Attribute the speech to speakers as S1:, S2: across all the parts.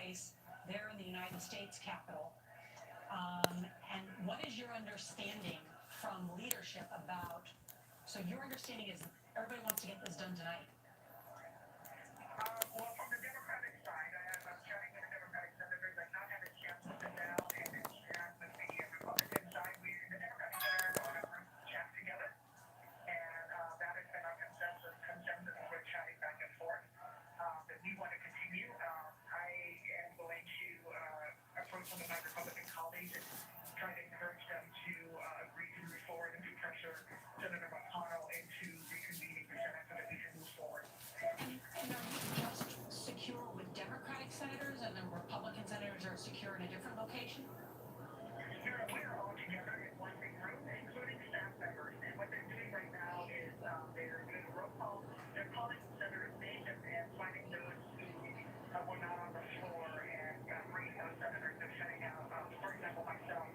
S1: place there in the United States Capitol. And what is your understanding from leadership about? So your understanding is everybody wants to get this done tonight.
S2: Well, from the Democratic side, as I'm chatting with the Democratic senators, I've not had a chance to sit down and chat with the Republican side. The Democratic senators want to chat together, and that has been our consensus we're chatting back and forth. That we want to continue. I am going to approach some of my Republican colleagues and try to encourage them to agree to move forward and to pressure Senator McConnell into reconvening the Senate so that we can move forward.
S1: And are you just secure with Democratic senators and then Republican senators are secure in a different location?
S2: We're all together in one big room, including staff members. And what they're doing right now is they're doing a roll call. They're calling senators' names and finding those who were not on the floor and bringing those senators. They're sending out, for example, myself.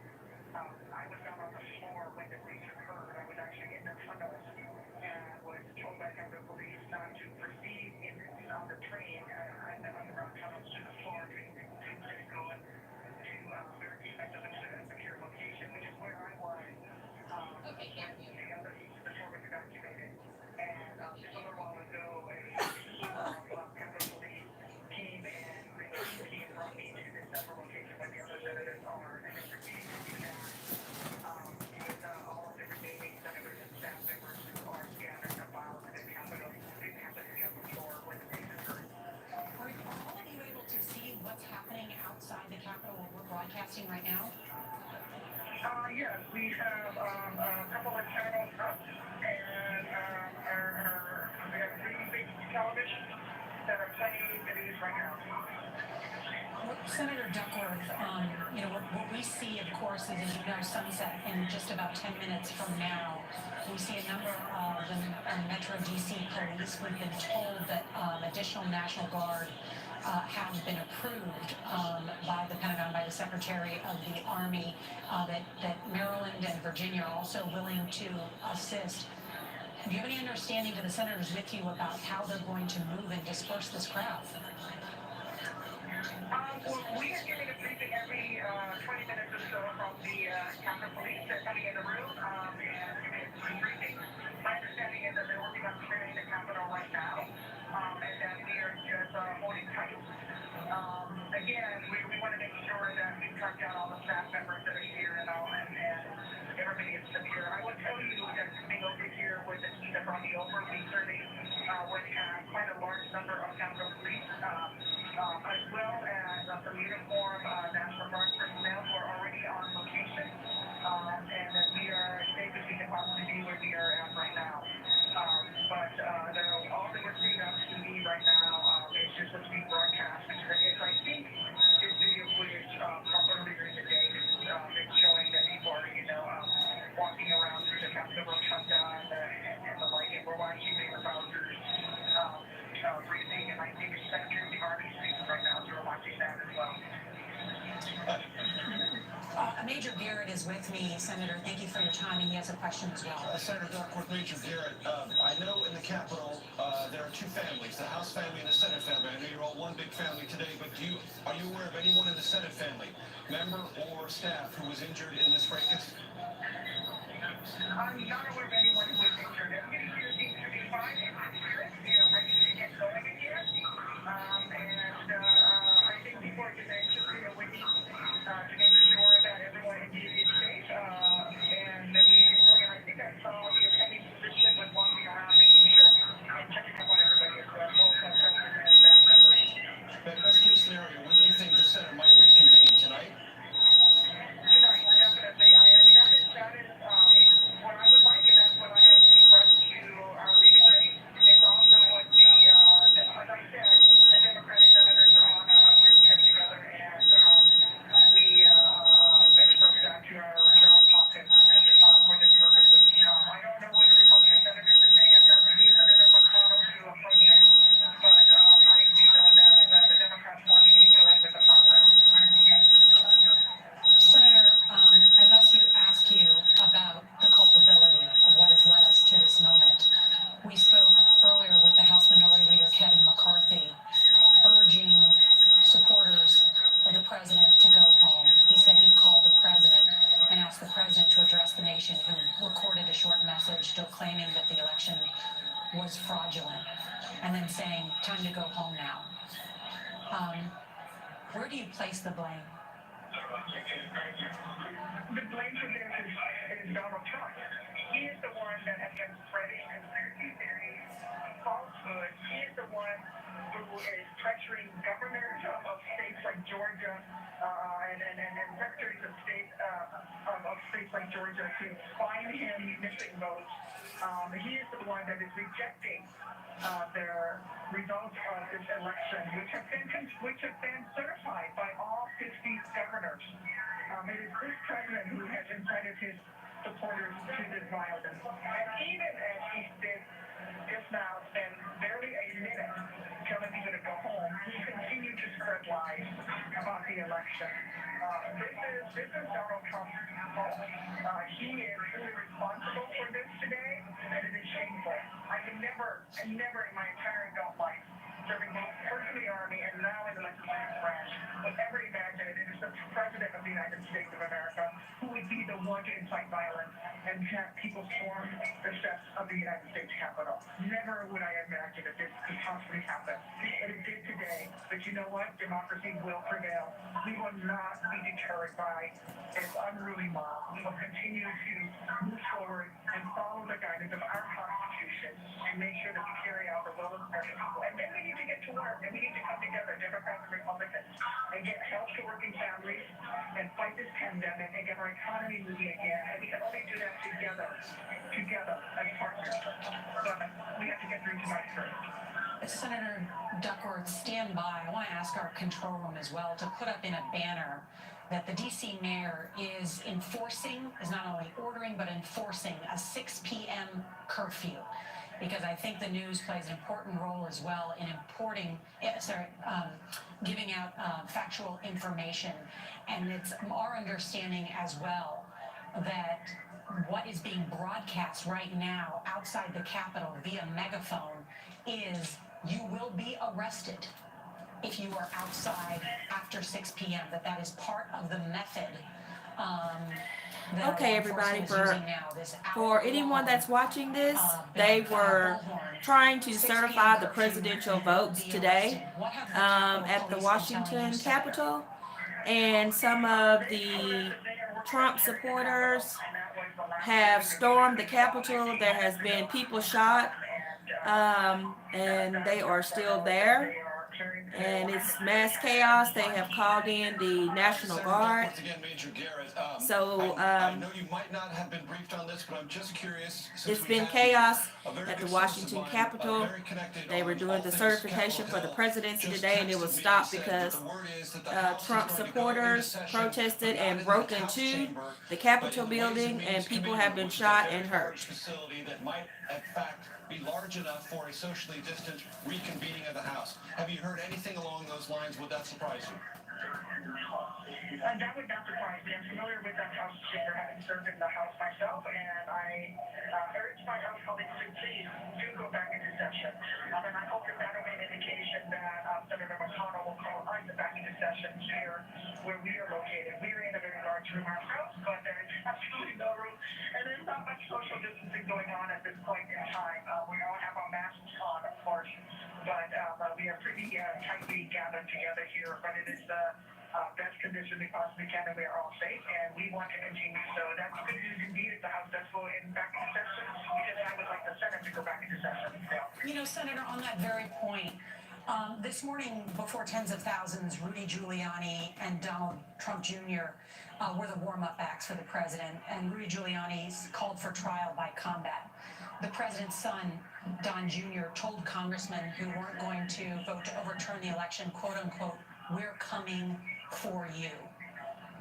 S2: I was not on the floor when the breach occurred. I was actually in the tunnels and was told by Capitol Police not to proceed on the train and the underground tunnels to the floor to go and to very respectable and secure location, which is where I was
S1: Okay,
S2: when
S1: thank you.
S2: the other the floor was evacuated. And just a little while ago, a team of Capitol Police came and the team brought me to this upper location where the other senators are, and they proceeded to do that with all of the remaining senators and staff members who are scattered about the Capitol. Didn't happen to be on the floor where the breach occurred.
S1: Are all of you able to see what's happening outside the Capitol where we're broadcasting right now?
S2: Yes, we have a couple of channels up, and we have three big televisions that are playing the news right now.
S1: Senator Duckworth, what we see, of course, is, as you know, sunset in just about 10 minutes from now. We see a number of the Metro DC police. We've been told that additional National Guard have been approved by the Pentagon, by the Secretary of the Army, that Maryland and Virginia are also willing to assist. Do you have any understanding to the senators with you about how they're going to move and disperse this crowd?
S2: Well, we are getting a briefing every 20 minutes or so from the Capitol Police. They're coming in the room and giving us a briefing. My understanding is that they're working on clearing the Capitol right now, and that we are just holding tight. Again, we want to make sure that we track down all the staff members that are here and everybody is secure. I will tell you that being over here with the team that brought me over, we certainly would have quite a large number of Capitol Police, as well as some uniform National Guard personnel who are already on location, and that we are safe as we can possibly be where we are at right now. But all that we're seeing on TV right now is just what's being broadcast. It's, I think, is video footage from earlier in the day. It's showing that people are, walking around through the Capitol Rotunda and the like, and we're watching Mayor Bowser's briefing, and I think it's Secretary of the Army speaking right now, so we're watching that as well.
S1: Major Garrett is with me, Senator. Thank you for your time, and he has a question as well.
S3: Senator Duckworth, Major Garrett, I know in the Capitol there are two families, the House family and the Senate family. I know you're all one big family today, but are you aware of anyone in the Senate family, member or staff, who was injured in this fracas?
S2: I'm not aware of anyone who was injured. Everybody here seems to be fine and spirit, ready to get going again. And I think people are just anxiously waiting to make sure that everyone indeed is safe. And that I think I saw the attending physician was walking around making sure and checking up on everybody as well, both senators and staff members.
S3: Best case scenario, when do you think the Senate might reconvene? Tonight?
S2: Tonight, definitely. That is what I would like, and that's what I have expressed to
S1: claiming that the election was fraudulent and then saying, time to go home now. Where do you place the blame?
S2: The blame for this is Donald Trump. He is the one that has been spreading conspiracy theories, falsehoods. He is the one who is pressuring governors of states like Georgia and secretaries of state of states like Georgia to fine him missing votes. He is the one that is rejecting the results of this election, which have been certified by all 50 governors. It is this president who has incited his supporters to this violence. And even as he did just now, spend barely a minute telling people to go home, he continued to spread lies about the election. This is Donald Trump's fault. He is really responsible for this today, and it is shameful. I can never in my entire adult life, serving both first in the Army and now in the legislative branch, would ever imagine it is the President of the United States of America who would be the one to incite violence and have people storm the steps of the United States Capitol. Never would I imagine that this could possibly happen. And it did today. But you know what? Democracy will prevail. We will not be deterred by this unruly mob. We will continue to move forward and follow the guidance of our Constitution and make sure that we carry out the will of the American people. And then we need to get to work, and we need to come together, Democrats and Republicans, and get help to working families and fight this pandemic and get our economy moving again. And we can only do that together as partners. But we have to get through tonight first.
S1: Senator Duckworth, stand by. I want to ask our control room as well to put up in a banner that the DC mayor is not only ordering, but enforcing a 6 p.m. curfew. Because I think the news plays an important role as well in giving out factual information. And it's our understanding as well that what is being broadcast right now outside the Capitol via megaphone is you will be arrested if you are outside after 6 p.m. That is part of the method.
S4: Okay, everybody, for anyone that's watching this, they were trying to certify the presidential votes today at the Washington Capitol, and some of the Trump supporters have stormed the Capitol. There has been people shot, and they are still there. And it's mass chaos. They have called in the National Guard. So
S3: I know you might not have been briefed on this, but I'm just curious.
S4: It's been chaos at the Washington Capitol. They were doing the certification for the presidency today, and it was stopped because Trump supporters protested and broke into the Capitol building, and people have been shot and hurt.
S3: Be large enough for a socially distant reconvening of the House. Have you heard anything along those lines? Would that surprise you?
S2: That would not surprise me. I'm familiar with that House chamber, having served in the House myself, and I urge my House colleagues to please do go back into session. And I hope that will be an indication that Senator McConnell will call us back into session here where we are located. We are in a very large room ourselves, but there is absolutely no room, and there's not much social distancing going on at this point in time. We all have our masks on, of course, but we are pretty tightly gathered together here, but it is the best condition we possibly can, and we are all safe, and we want to continue. So that's good news indeed if the House does go back into session, because I would like the Senate to go back into session.
S1: You know, Senator, on that very point, this morning before tens of thousands, Rudy Giuliani and Donald Trump Jr. Were the warm-up acts for the president, and Rudy Giuliani called for trial by combat. The president's son, Don Jr., told congressmen who weren't going to vote to overturn the election, quote unquote, "We're coming for you."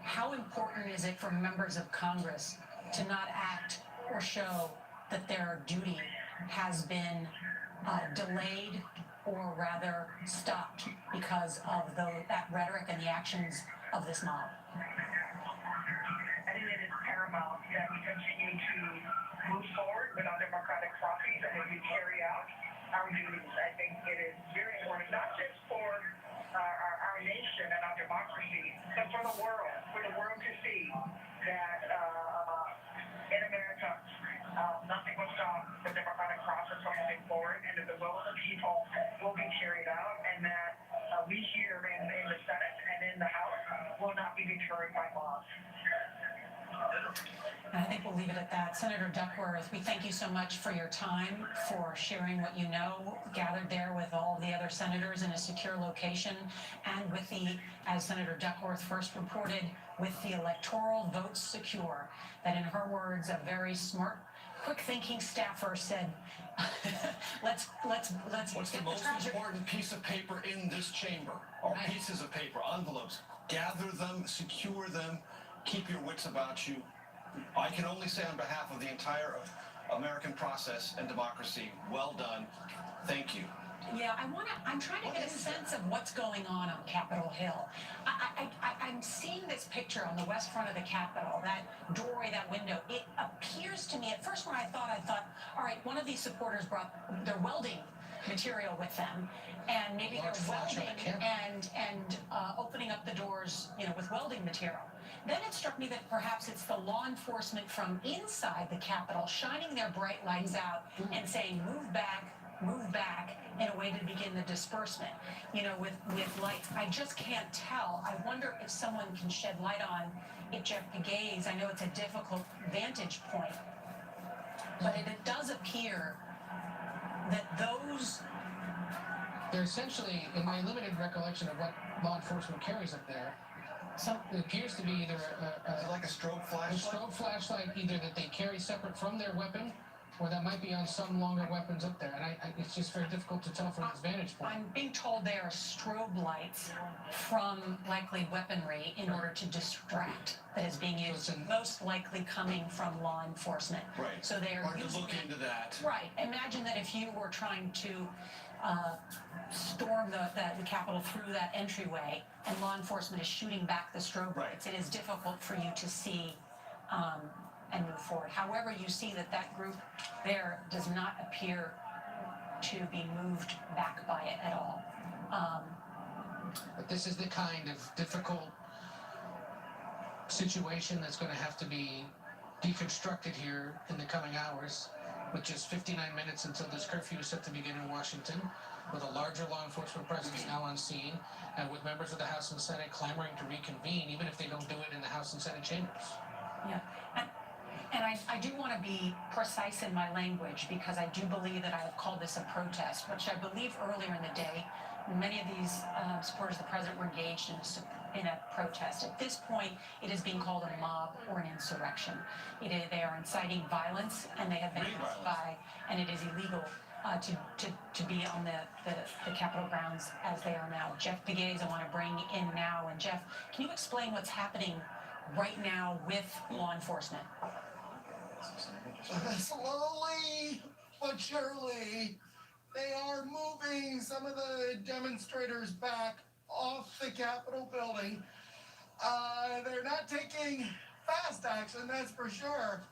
S1: How important is it for members of Congress to not act or show that their duty has been delayed or rather stopped because of that rhetoric and the actions of this mob?
S2: I think it is paramount that we continue to move forward with our democratic processes and that we carry out our duties. I think it is very important, not just for our nation and our democracy, but for the world to see that in America, nothing will stop process of moving forward, and that the will of the people will be carried out, and that we here in the Senate and in the House will not be deterred by laws.
S1: And I think we'll leave it at that. Senator Duckworth, we thank you so much for your time, for sharing what you know, gathered there with all the other senators in a secure location, and with the, as Senator Duckworth first reported, with the electoral votes secure. That, in her words, a very smart, quick-thinking staffer said, let's
S3: What's the
S1: get
S3: most
S1: treasure.
S3: important piece of paper in this chamber? Or
S1: Right.
S3: pieces of paper, envelopes. Gather them, secure them, keep your wits about you. I can only say on behalf of the entire American process and democracy, well done. Thank you.
S1: Yeah, I'm trying to get a sense of what's going on Capitol Hill. I'm seeing this picture on the west front of the Capitol, that doorway, that window. It appears to me, at first when I thought, all right, one of these supporters brought their welding material with them, and maybe they're welding and opening up the doors, with welding material. Then it struck me that perhaps it's the law enforcement from inside the Capitol shining their bright lights out and saying, move back, in a way to begin the disbursement, with lights. I just can't tell. I wonder if someone can shed light on if Jeff Pegues, I know it's a difficult vantage point, but it does appear that
S5: they're essentially, in my limited recollection of what law enforcement carries up there, it appears to be either
S3: Is it like a strobe
S5: a
S3: flashlight?
S5: strobe flashlight, either that they carry separate from their weapon, or that might be on some longer weapons up there. And it's just very difficult to tell from this vantage point.
S1: I'm being told they are strobe lights from likely weaponry in order to distract that is being used, most likely coming from law enforcement.
S3: Right.
S1: So they are
S3: Hard to
S1: using
S3: look into that.
S1: Right. Imagine that if you were trying to storm the Capitol through that entryway, and law enforcement is shooting back the strobe
S3: Right.
S1: lights, it is difficult for you to see and move forward. However, you see that group there does not appear to be moved back by it at all.
S5: But this is the kind of difficult situation that's going to have to be deconstructed here in the coming hours, with just 59 minutes until this curfew is set to begin in Washington, with a larger law enforcement presence now on scene, and with members of the House and Senate clamoring to reconvene, even if they don't do it in the House and Senate chambers.
S1: Yeah. And I do want to be precise in my language, because I do believe that I have called this a protest, which I believe earlier in the day, many of these supporters of the president were engaged in a protest. At this point, it is being called a mob or an insurrection. They are inciting violence, and they have been asked and it is illegal to be on the Capitol grounds as they are now. Jeff Pegues, I want to bring in now. And Jeff, can you explain what's happening right now with law enforcement?
S6: Slowly but surely, they are moving some of the demonstrators back off the Capitol building. They're not taking fast action, that's for sure.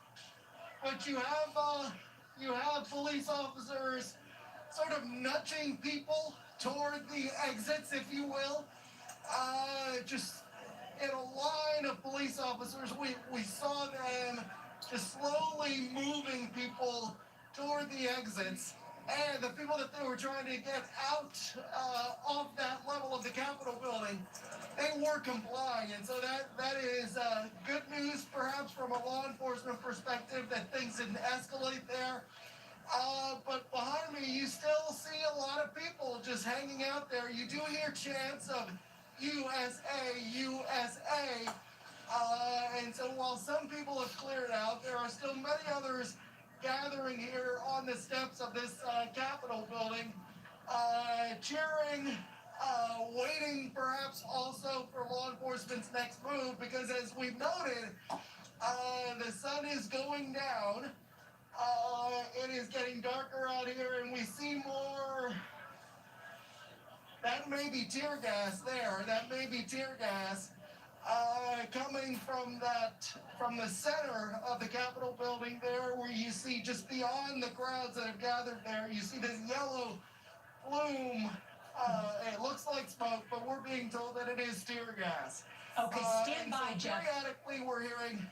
S6: But you have police officers sort of nudging people toward the exits, if you will. Just in a line of police officers, we saw them just slowly moving people toward the exits. And the people that they were trying to get out off that level of the Capitol building, they were complying. And so that is good news, perhaps from a law enforcement perspective, that things didn't escalate there. But behind me, you still see a lot of people just hanging out there. You do hear chants of USA, USA. And so while some people have cleared out, there are still many others gathering here on the steps of this Capitol building, cheering, waiting perhaps also for law enforcement's next move, because as we've noted, the sun is going down. It is getting darker out here, and we see more. That may be tear gas there. That may be tear gas coming from the center of the Capitol building there, where you see just beyond the crowds that have gathered there, you see this yellow plume. It looks like smoke, but we're being told that it is tear gas.
S1: Okay, stand by,
S6: so
S1: Jeff.
S6: periodically we're hearing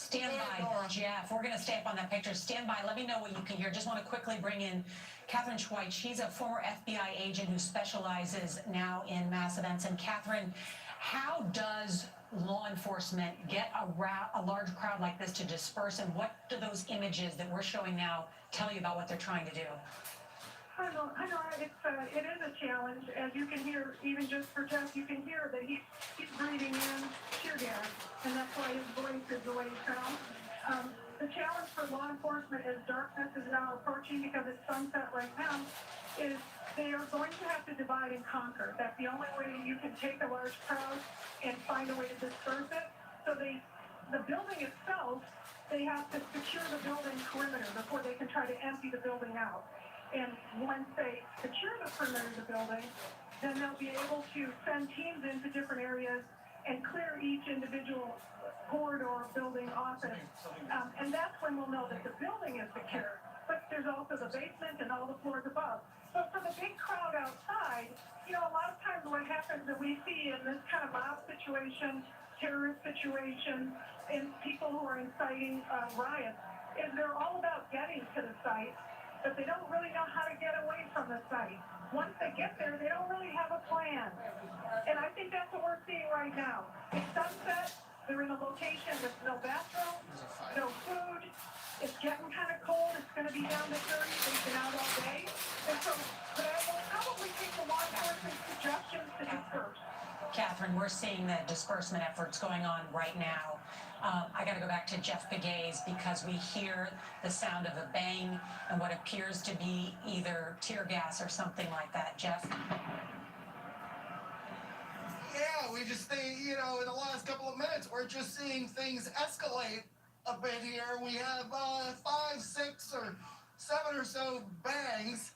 S1: Stand
S6: Go ahead,
S1: by,
S6: Nora.
S1: Jeff. We're going to stay up on that picture. Stand by. Let me know what you can hear. Just want to quickly bring in Catherine Schweitz. She's a former FBI agent who specializes now in mass events. And Catherine, how does law enforcement get a large crowd like this to disperse? And what do those images that we're showing now tell you about what they're trying to do?
S2: I know. It is a challenge. As you can hear, even just for Jeff, you can hear that he's breathing in tear gas, and that's why his voice is the way it sounds. The challenge for law enforcement as darkness is now approaching, because it's sunset right now, is they are going to have to divide and conquer. That's the only way you can take a large crowd and find a way to disperse it. So the building itself, they have to secure the building perimeter before they can try to empty the building out. And once they secure the perimeter of the building, then they'll be able to send teams into different areas and clear each individual corridor, building, office. And that's when we'll know that the building is secure. But there's also the basement and all the floors above. But for the big crowd outside, a lot of times what happens that we see in this kind of mob situation, terrorist situation, and people who are inciting riots, is they're all about getting to the site, but they don't really know how to get away from the site. Once they get there, they don't really have a plan. And I think that's what we're seeing right now. It's sunset, they're in a location with no bathroom, no food, it's getting kind of cold, it's going to be down to 30, they've been out all day. And so, but I will probably take the law enforcement suggestions to disperse.
S1: Catherine, we're seeing the disbursement efforts going on right now. I got to go back to Jeff Pegues because we hear the sound of a bang and what appears to be either tear gas or something like that. Jeff?
S6: Yeah, we just think, in the last couple of minutes, we're just seeing things escalate a bit here. We have 5, 6, or 7 or so bangs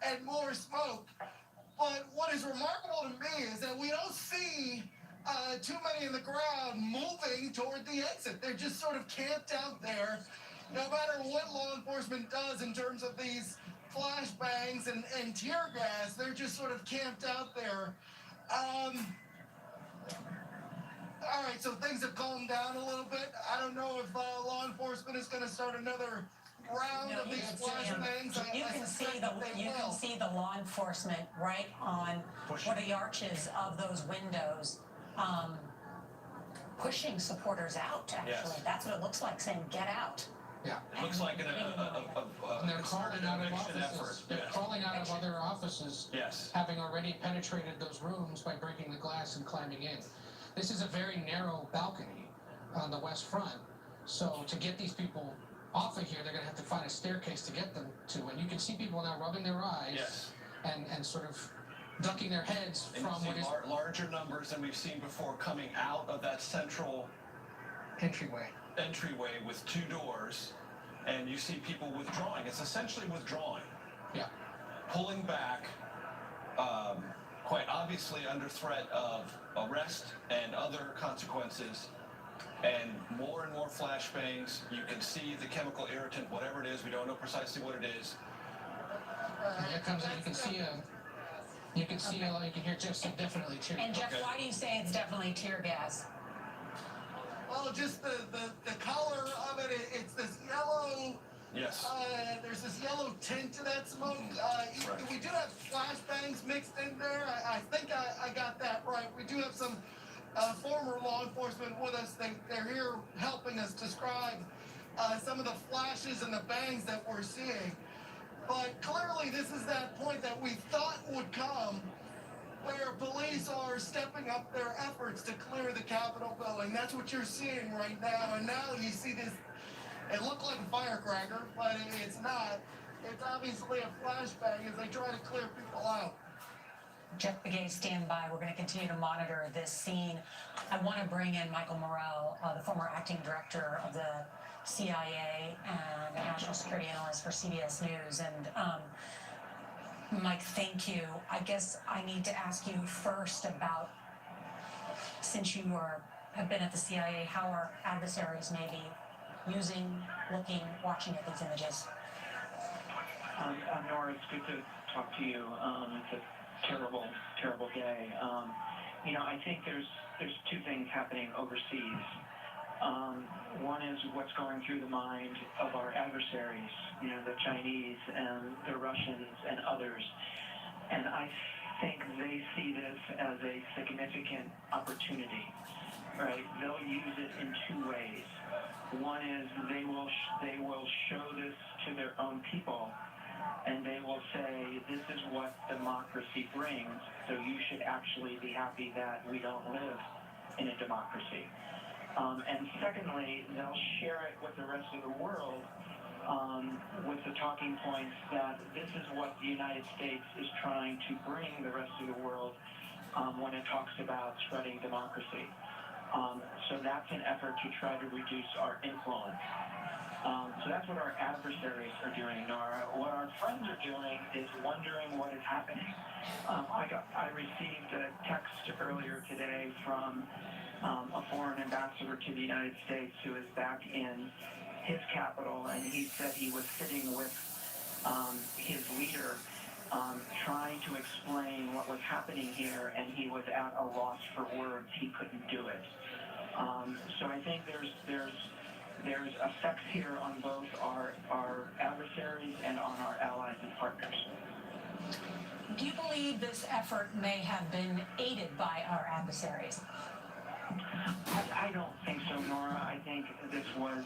S6: and more smoke. But what is remarkable to me is that we don't see too many in the crowd moving toward the exit. They're just sort of camped out there. No matter what law enforcement does in terms of these flashbangs and tear gas, they're just sort of camped out there. All right, so things have calmed down a little bit. I don't know if law enforcement is going to start another round of these flashbangs.
S1: You can see the law enforcement right on one of the arches of those windows, pushing supporters out. Actually,
S3: Yes.
S1: That's what it looks like, saying "Get out."
S5: Yeah.
S3: It looks like
S5: And they're crawling out of
S3: eviction
S5: offices.
S3: effort.
S5: They're
S3: Yes.
S5: crawling out of other offices,
S3: Yes.
S5: having already penetrated those rooms by breaking the glass and climbing in. This is a very narrow balcony on the west front. So to get these people off of here, they're going to have to find a staircase to get them to. And you can see people now rubbing their eyes
S3: Yes.
S5: and sort of ducking their heads
S3: And
S5: from
S3: you
S5: what
S3: see
S5: is
S3: larger numbers than we've seen before coming out of that central
S5: entryway.
S3: entryway with 2 doors, and you see people withdrawing. It's essentially withdrawing.
S5: Yeah.
S3: Pulling back, quite obviously under threat of arrest and other consequences, and more flashbangs. You can see the chemical irritant, whatever it is. We don't know precisely what it is.
S5: And here comes it. You can hear Jeff say definitely tear.
S1: And Jeff,
S3: Okay.
S1: why do you say it's definitely tear gas?
S6: Well, just the color of it, it's this yellow.
S3: Yes.
S6: There's this yellow tint to that smoke.
S3: Right.
S6: We do have flashbangs mixed in there. I think I got that right. We do have some former law enforcement with us. They're here helping us describe some of the flashes and the bangs that we're seeing. But clearly this is that point that we thought would come, where police are stepping up their efforts to clear the Capitol building. That's what you're seeing right now. And now you see this, it looked like a firecracker, but it's not. It's obviously a flashbang as they try to clear people out.
S1: Jeff Pegues, stand by. We're going to continue to monitor this scene. I want to bring in Michael Morell, the former acting director of the CIA and a national security analyst for CBS News. And Mike, thank you. I guess I need to ask you first about, since you have been at the CIA, how our adversaries may be using, looking, watching at these images.
S7: Nora, it's good to talk to you. It's a terrible day. I think there's 2 things happening overseas. One is what's going through the mind of our adversaries, the Chinese and the Russians and others. And I think they see this as a significant opportunity, right? They'll use it in two ways. One is they will show this to their own people, and they will say, this is what democracy brings, so you should actually be happy that we don't live in a democracy. And secondly, they'll share it with the rest of the world with the talking points that this is what the United States is trying to bring the rest of the world when it talks about spreading democracy. So that's an effort to try to reduce our influence. So that's what our adversaries are doing, Nora. What our friends are doing is wondering what is happening. I received a text earlier today from a foreign ambassador to the United States who is back in his capital, and he said he was sitting with his leader trying to explain what was happening here, and he was at a loss for words. He couldn't do it. So I think there's effects here on both our adversaries and on our allies and partners.
S1: Do you believe this effort may have been aided by our adversaries?
S7: I don't think so, Nora. I think this was,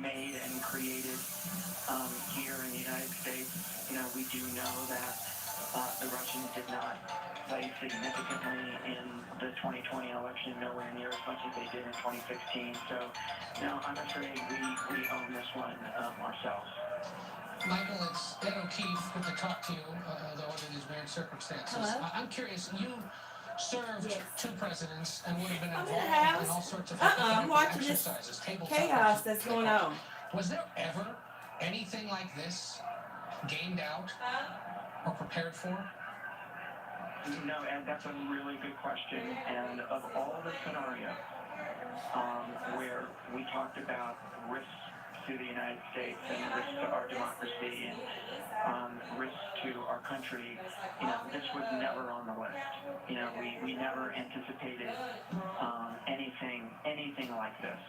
S7: made and created here in the United States. We do know that the Russians did not play significantly in the 2020 election, nowhere near as much as they did in 2016. So, no, I'm afraid we own this one ourselves.
S5: Michael, it's Ed O'Keefe. Good to talk to you, though under these weird circumstances.
S4: Hello?
S5: I'm curious, you served two presidents and would have been
S4: I'm in the
S5: involved
S4: house.
S5: in all sorts of
S4: I'm watching this
S5: exercises, tabletop
S4: chaos
S5: exercises.
S4: that's going on.
S5: Was there ever anything like this gamed out or prepared for?
S7: No, and that's a really good question. And of all the scenarios where we talked about risks to the United States and risks to our democracy and risks to our country, this was never on the list. We never anticipated anything like this.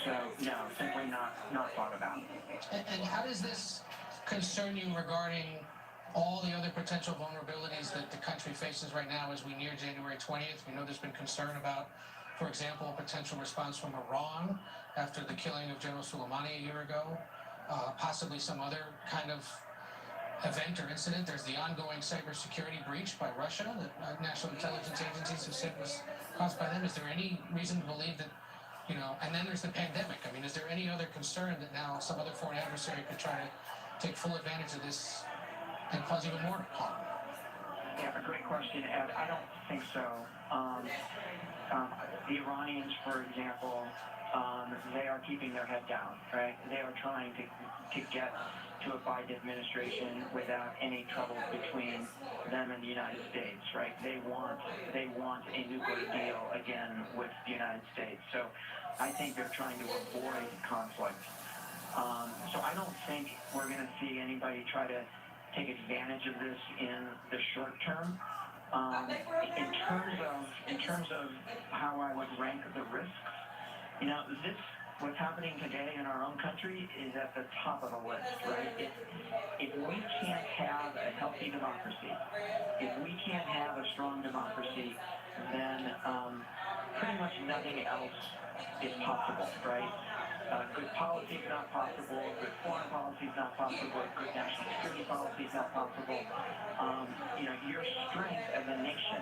S7: So no, simply not thought about.
S5: And how does this concern you regarding all the other potential vulnerabilities that the country faces right now as we near January 20th? We know there's been concern about, for example, a potential response from Iran after the killing of General Soleimani a year ago, possibly some other kind of event or incident. There's the ongoing cybersecurity breach by Russia that national intelligence agencies have said was caused by them. Is there any reason to believe that, and then there's the pandemic. I mean, is there any other concern that now some other foreign adversary could try to take full advantage of this and cause even more harm?
S7: Yeah, a great question, Ed. I don't think so. The Iranians, for example, they are keeping their head down, right? They are trying to get to a Biden administration without any trouble between them and the United States, right? They want a nuclear deal again with the United States. So I think they're trying to avoid conflict. So I don't think we're going to see anybody try to take advantage of this in the short term. In terms of how I would rank the risks, what's happening today in our own country is at the top of the list, right? If we can't have a healthy democracy, if we can't have a strong democracy, then pretty much nothing else is possible, right? Good policy is not possible, good foreign policy is not possible, good national security policy is not possible. Your strength as a nation,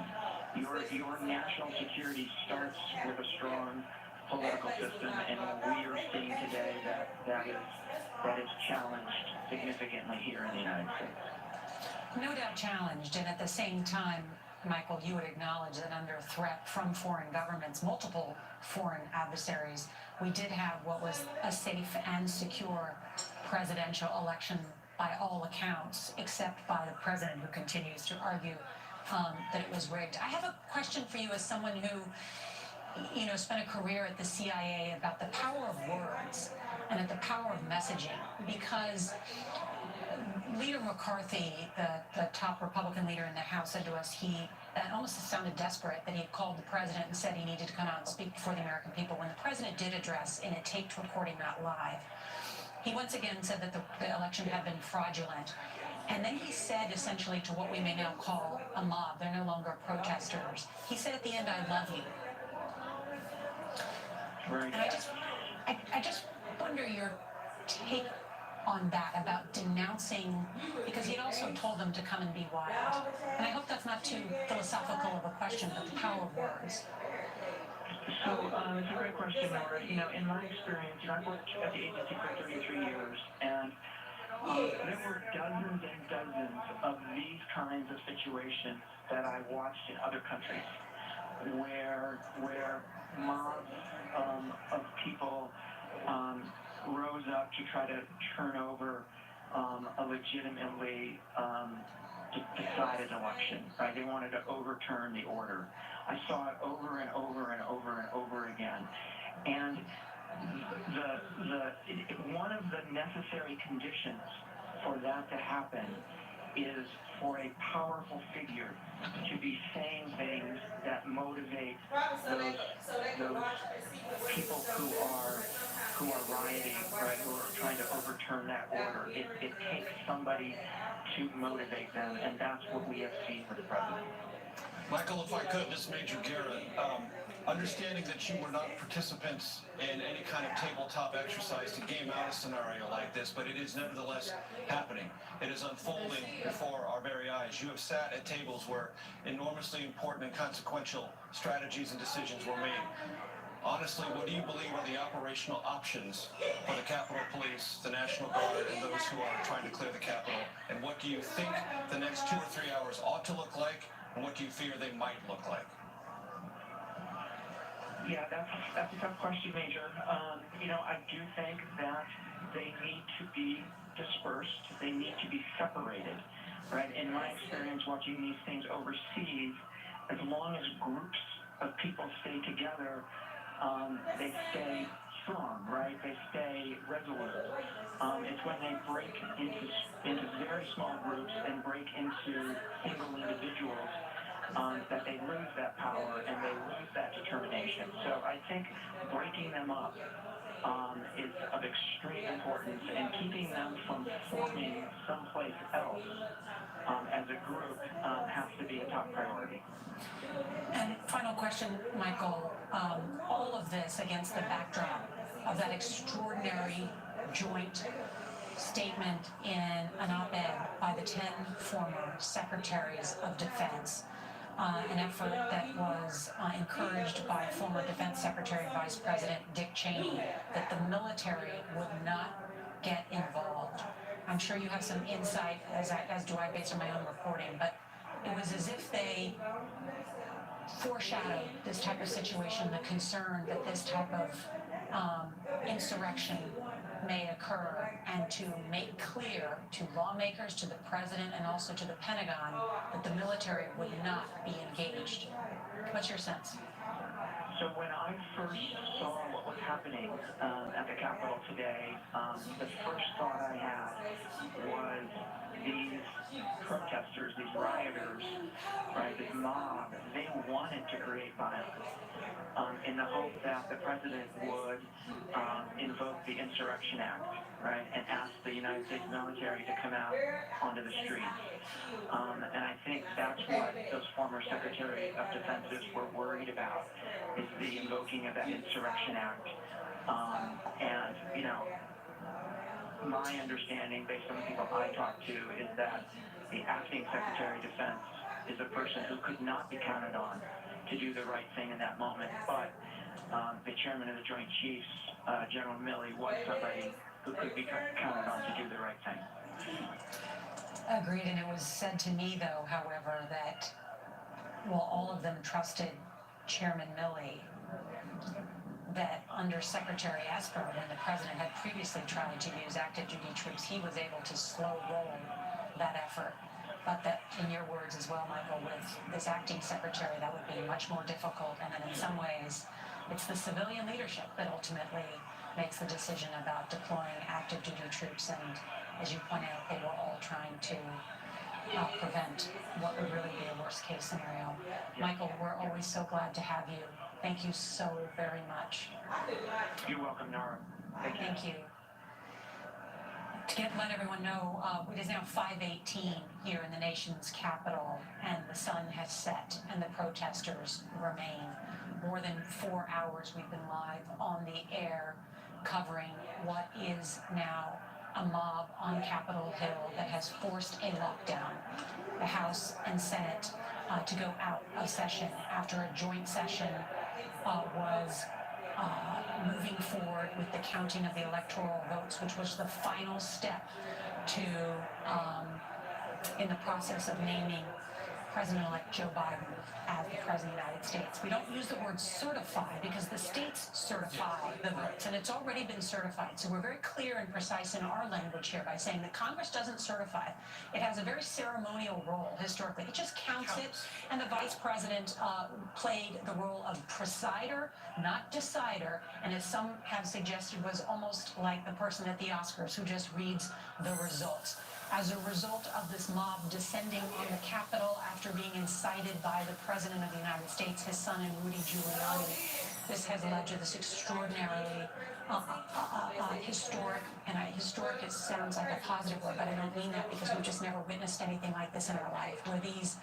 S7: your national security starts with a strong political system, and we are seeing today that is challenged significantly here in the United States.
S1: No doubt challenged, and at the same time, Michael, you would acknowledge that under threat from foreign governments, multiple foreign adversaries, we did have what was a safe and secure presidential election by all accounts, except by the president, who continues to argue that it was rigged. I have a question for you as someone who spent a career at the CIA, about the power of words and at the power of messaging, because Leader McCarthy, the top Republican leader in the House, said to us he that almost sounded desperate, that he had called the president and said he needed to come out and speak before the American people. When the president did address in a taped recording, not live, he once again said that the election had been fraudulent. And then he said essentially to what we may now call a mob, they're no longer protesters. He said at the end, "I love you."
S7: Right.
S1: And I just wonder your take on that, about denouncing, because he'd also told them to come and be wild. And I hope that's not too philosophical of a question, but the power of words.
S7: So it's a great question, Nora. You know, in my experience, I've worked at the agency for 33 years, and there were dozens and dozens of these kinds of situations that I watched in other countries, where mobs of people rose up to try to turn over a legitimately decided election. Right? They wanted to overturn the order. I saw it over and over and over and over again, and one of the necessary conditions for that to happen is for a powerful figure to be saying things that motivate those people who are rioting, right, who are trying to overturn that order. It takes somebody to motivate them, and that's what we have seen with the president.
S3: Michael, if I could, this is Major Garrett. Understanding that you were not participants in any kind of tabletop exercise to game out a scenario like this, but it is nevertheless happening. It is unfolding before our very eyes. You have sat at tables where enormously important and consequential strategies and decisions were made. Honestly, what do you believe are the operational options for the Capitol Police, the National Guard, and those who are trying to clear the Capitol? And what do you think the next 2 or 3 hours ought to look like, and what do you fear they might look like?
S7: Yeah, that's a tough question, Major. You know, I do think that they need to be dispersed. They need to be separated, right? In my experience watching these things overseas, as long as groups of people stay together, they stay strong, right? They stay resolute. It's when they break into very small groups and break into single individuals that they lose that power and they lose that determination. So I think breaking them up is of extreme importance, and keeping them from forming someplace else as a group has to be a top priority.
S1: And final question, Michael. All of this against the backdrop of that extraordinary joint statement in an op-ed by the 10 former secretaries of defense, an effort that was encouraged by former Defense Secretary and Vice President Dick Cheney, that the military would not get involved. I'm sure you have some insight, as do I, based on my own reporting, but it was as if they foreshadowed this type of situation, the concern that this type of insurrection may occur, and to make clear to lawmakers, to the president, and also to the Pentagon that the military would not be engaged. What's your sense?
S7: So when I first saw what was happening at the Capitol today, the first thought I had was these protesters, these rioters, right, this mob, they wanted to create violence in the hope that the president would invoke the Insurrection Act, right, and ask the United States military to come out onto the streets. And I think that's what those former Secretary of Defenses were worried about, is the invoking of that Insurrection Act. And, you know, my understanding, based on the people I talked to, is that the acting Secretary of Defense is a person who could not be counted on to do the right thing in that moment. But the chairman of the Joint Chiefs, General Milley, was somebody who could be counted on to do the right thing.
S1: Agreed, and it was said to me, though, however, that while all of them trusted Chairman Milley, that under Secretary Esper, when the president had previously tried to use active duty troops, he was able to slow roll that effort. But that, in your words as well, Michael, with this acting secretary, that would be much more difficult, and that in some ways, it's the civilian leadership that ultimately makes the decision about deploying active duty troops. And as you point out, they were all trying to prevent what would really be a worst case scenario. Michael, we're always so glad to have you. Thank you so very much.
S7: You're welcome, Nora. Thank you.
S1: Thank you. To let everyone know, it is now 5:18 here in the nation's capital, and the sun has set, and the protesters remain. More than 4 hours we've been live on the air covering what is now a mob on Capitol Hill that has forced a lockdown. The House and Senate to go out of session after a joint session was moving forward with the counting of the electoral votes, which was the final step to in the process of naming President-elect Joe Biden as the President of the United States. We don't use the word certify because the states certify the votes, and it's already been certified. So we're very clear and precise in our language here by saying that Congress doesn't certify. It has a very ceremonial role historically. It just counts it, and the Vice President played the role of presider, not decider, and as some have suggested, was almost like the person at the Oscars who just reads the results. As a result of this mob descending on the Capitol after being incited by the President of the United States, his son, and Rudy Giuliani, this has led to this extraordinarily historic, and historic, it sounds like a positive word, but I don't mean that because we've just never witnessed anything like this in our life, where these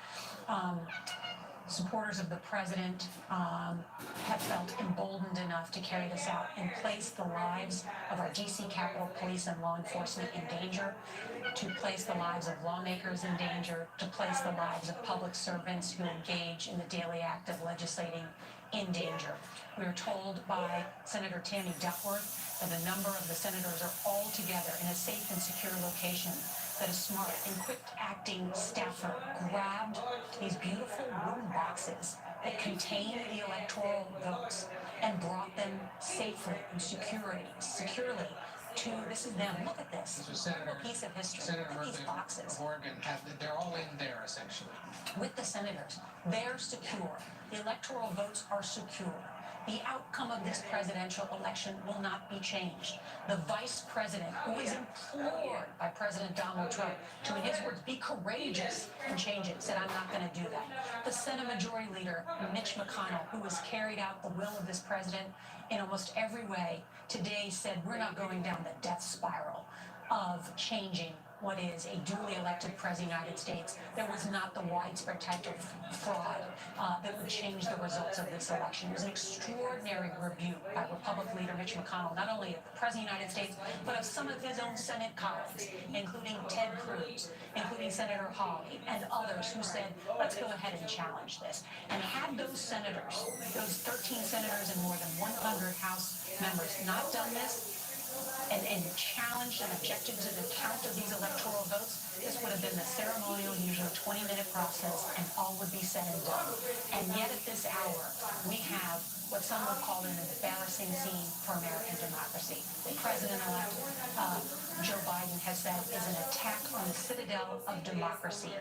S1: supporters of the president have felt emboldened enough to carry this out and place the lives of our DC Capitol Police and law enforcement in danger, to place the lives of lawmakers in danger, to place the lives of public servants who engage in the daily act of legislating in danger. We were told by Senator Tammy Duckworth that a number of the senators are all together in a safe and secure location, that a smart and quick-acting staffer grabbed these beautiful wooden boxes that contain the electoral votes and brought them safely and securely to, this is them, look at this,
S5: This was Senator,
S1: a piece of history,
S5: Senator
S1: look at these
S5: Murphy
S1: boxes.
S5: of Oregon. They're all in there, essentially.
S1: With the senators, they're secure. The electoral votes are secure. The outcome of this presidential election will not be changed. The vice president, who is implored by President Donald Trump to, in his words, be courageous and change it, said, I'm not going to do that. The Senate Majority Leader, Mitch McConnell, who has carried out the will of this president in almost every way, today said, we're not going down the death spiral of changing what is a duly elected President of the United States. There was not the widespread type of fraud that would change the results of this election. It was an extraordinary rebuke by Republican leader Mitch McConnell, not only of the President of the United States, but of some of his own Senate colleagues, including Ted Cruz, including Senator Hawley, and others who said, let's go ahead and challenge this. And had those senators, those 13 senators and more than 100 House members not done this, and challenged and objected to the count of these electoral votes, this would have been the ceremonial, usually 20-minute process, and all would be said and done. And yet at this hour, we have what some would call an embarrassing scene for American democracy. The President-elect Joe Biden has said is an attack on the citadel of democracy,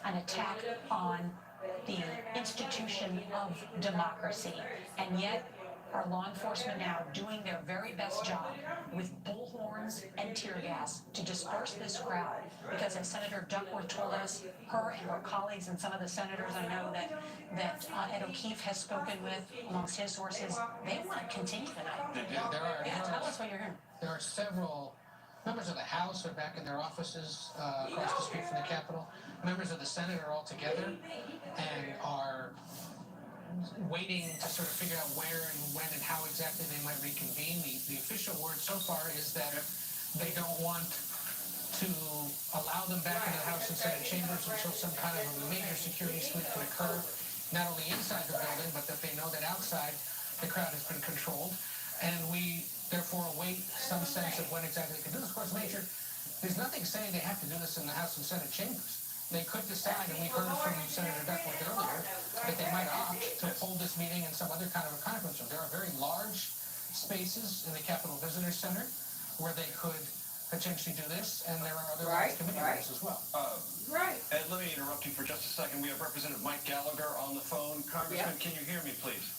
S1: an attack on the institution of democracy, and yet our law enforcement now doing their very best job with bullhorns and tear gas to disperse this crowd, because as Senator Duckworth told us, her and her colleagues and some of the senators I know that Ed O'Keefe has spoken with amongst his sources, they want to continue tonight. Tell us what you're hearing.
S5: There are several members of the House are back in their offices across the street from the Capitol. Members of the Senate are all together and are waiting to sort of figure out where and when and how exactly they might reconvene. The official word so far is that they don't want to allow them back in the House and Senate chambers until some kind of a major security sweep can occur, not only inside the building, but that they know that outside the crowd has been controlled. And we therefore await some sense of when exactly they can do this. Of course, Major, there's nothing saying they have to do this in the House and Senate chambers. They could decide, and we heard from Senator Duckworth earlier, that they might opt to hold this meeting in some other kind of a conference room. There are very large spaces in the Capitol Visitor Center where they could potentially do this, and there are other large committee rooms as well.
S3: Ed, let me interrupt you for just a second. We have Representative Mike Gallagher on the phone. Congressman, can you hear me, please?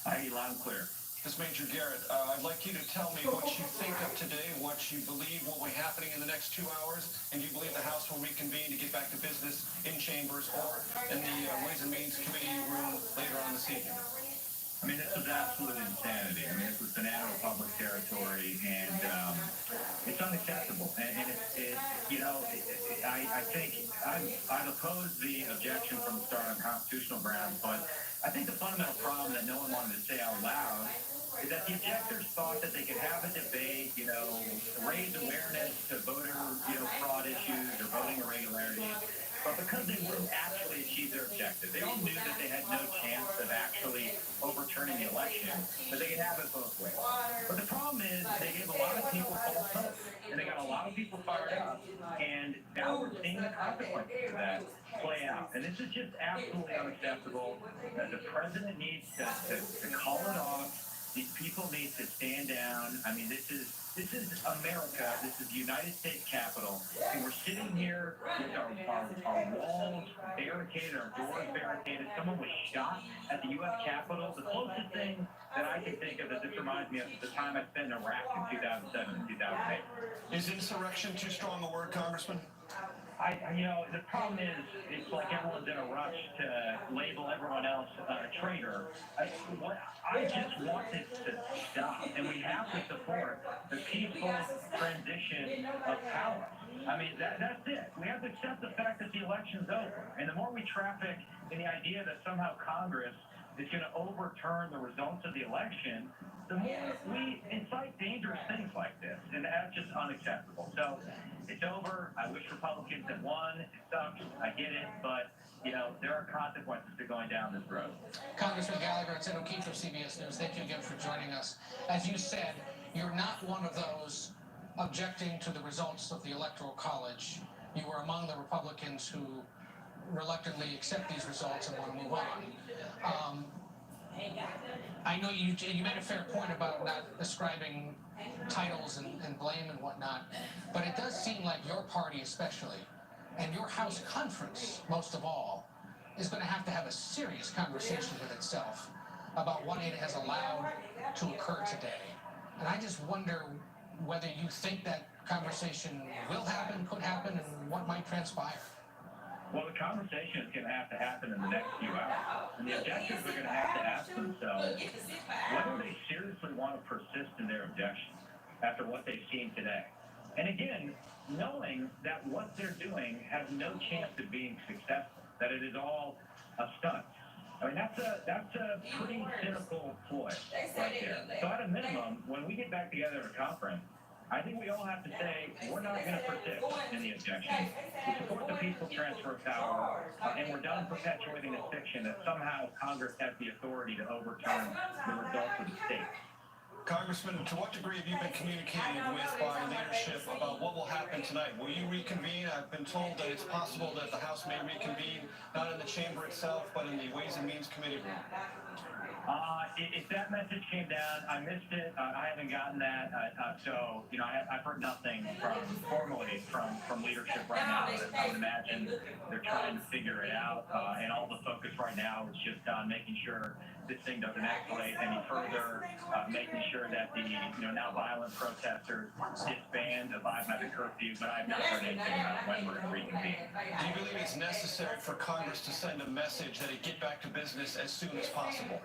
S7: I hear you loud and clear.
S3: This is Major Garrett. I'd like you to tell me what you think of today, what you believe will be happening in the next 2 hours, and do you believe the House will reconvene to get back to business in chambers or in the Ways and Means Committee room later on this evening?
S8: I mean, this is absolute insanity. I mean, this is banana republic territory, and it's unacceptable. And I think I've opposed the objection from the start on constitutional grounds, but I think the fundamental problem that no one wanted to say out loud is that the objectors thought that they could have a debate, raise awareness to voter, fraud issues or voting irregularities. But because they wouldn't actually achieve their objective, they all knew that they had no chance of actually overturning the election, but they could have it both ways. But the problem is they gave a lot of people false hope, and they got a lot of people fired up, and now we're seeing the consequences of that play out. And this is just absolutely unacceptable. The president needs to call it off. These people need to stand down. I mean, this is America. This is the United States Capitol, and we're sitting here with our walls barricaded, our doors barricaded. Someone was shot at the U.S. Capitol. The closest thing that I can think of is this reminds me of the time I spent in Iraq in 2007 and 2008.
S3: Is insurrection too strong a word, Congressman?
S8: The problem is, it's like everyone's in a rush to label everyone else a traitor. I just want this to stop, and we have to support the peaceful transition of power. I mean, that's it. We have to accept the fact that the election's over, and the more we traffic in the idea that somehow Congress is going to overturn the results of the election, the more we incite dangerous things like this, and that's just unacceptable. So it's over. I wish Republicans had won. It sucks. I get it, but there are consequences to going down this road.
S5: Congressman Gallagher, it's Ed O'Keefe from CBS News. Thank you again for joining us. As you said, you're not one of those objecting to the results of the Electoral College. You were among the Republicans who reluctantly accept these results and want to move on. I know you made a fair point about not ascribing titles and blame and whatnot, but it does seem like your party especially, and your House conference most of all, is going to have a serious conversation with itself about what it has allowed to occur today. And I just wonder whether you think that conversation will happen, could happen, and what might transpire.
S8: Well, the conversation is going to have to happen in the next few hours. And the objectors are going to have to ask themselves whether they seriously want to persist in their objections after what they've seen today. And again, knowing that what they're doing has no chance of being successful, that it is all a stunt. I mean, that's a pretty cynical ploy right there. So at a minimum, when we get back together at a conference, I think we all have to say, we're not going to persist in the objection. We support the peaceful transfer of power, and we're done perpetuating this fiction that somehow Congress has the authority to overturn the results of the state.
S3: Congressman, to what degree have you been communicated with by leadership about what will happen tonight? Will you reconvene? I've been told that it's possible that the House may reconvene, not in the chamber itself, but in the Ways and Means Committee room.
S8: If that message came down, I missed it. I haven't gotten that. I've heard nothing formally from leadership right now. I would imagine they're trying to figure it out, and all the focus right now is just on making sure this thing doesn't escalate any further, making sure that the now violent protesters disband, abide by the curfew. But I've not heard anything about when we're going to reconvene.
S3: Do you believe it's necessary for Congress to send a message that it get back to business as soon as possible?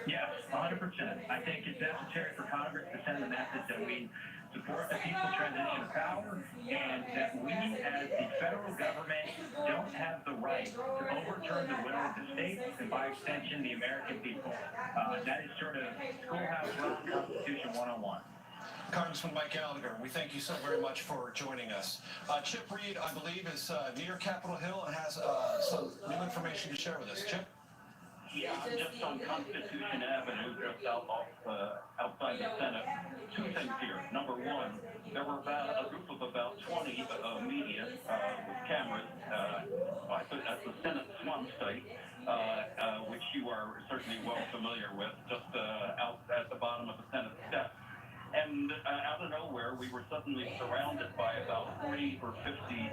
S8: Yes, 100%. I think it's necessary for Congress to send the message that we support the peaceful transition of power, and that we, as the federal government, don't have the right to overturn the will of the states and, by extension, the American people. That is sort of Schoolhouse Rock Constitution 101.
S3: Congressman Mike Gallagher, we thank you so very much for joining us. Chip Reed, I believe, is near Capitol Hill and has some new information to share with us. Chip?
S9: Yeah, I'm just on Constitution Avenue, just outside the Senate. Two things here. Number one, there were a group of about 20 media with cameras at the Senate swamp site, which you are certainly well familiar with, just out at the bottom of the Senate steps. And out of nowhere, we were suddenly surrounded by about 40 or 50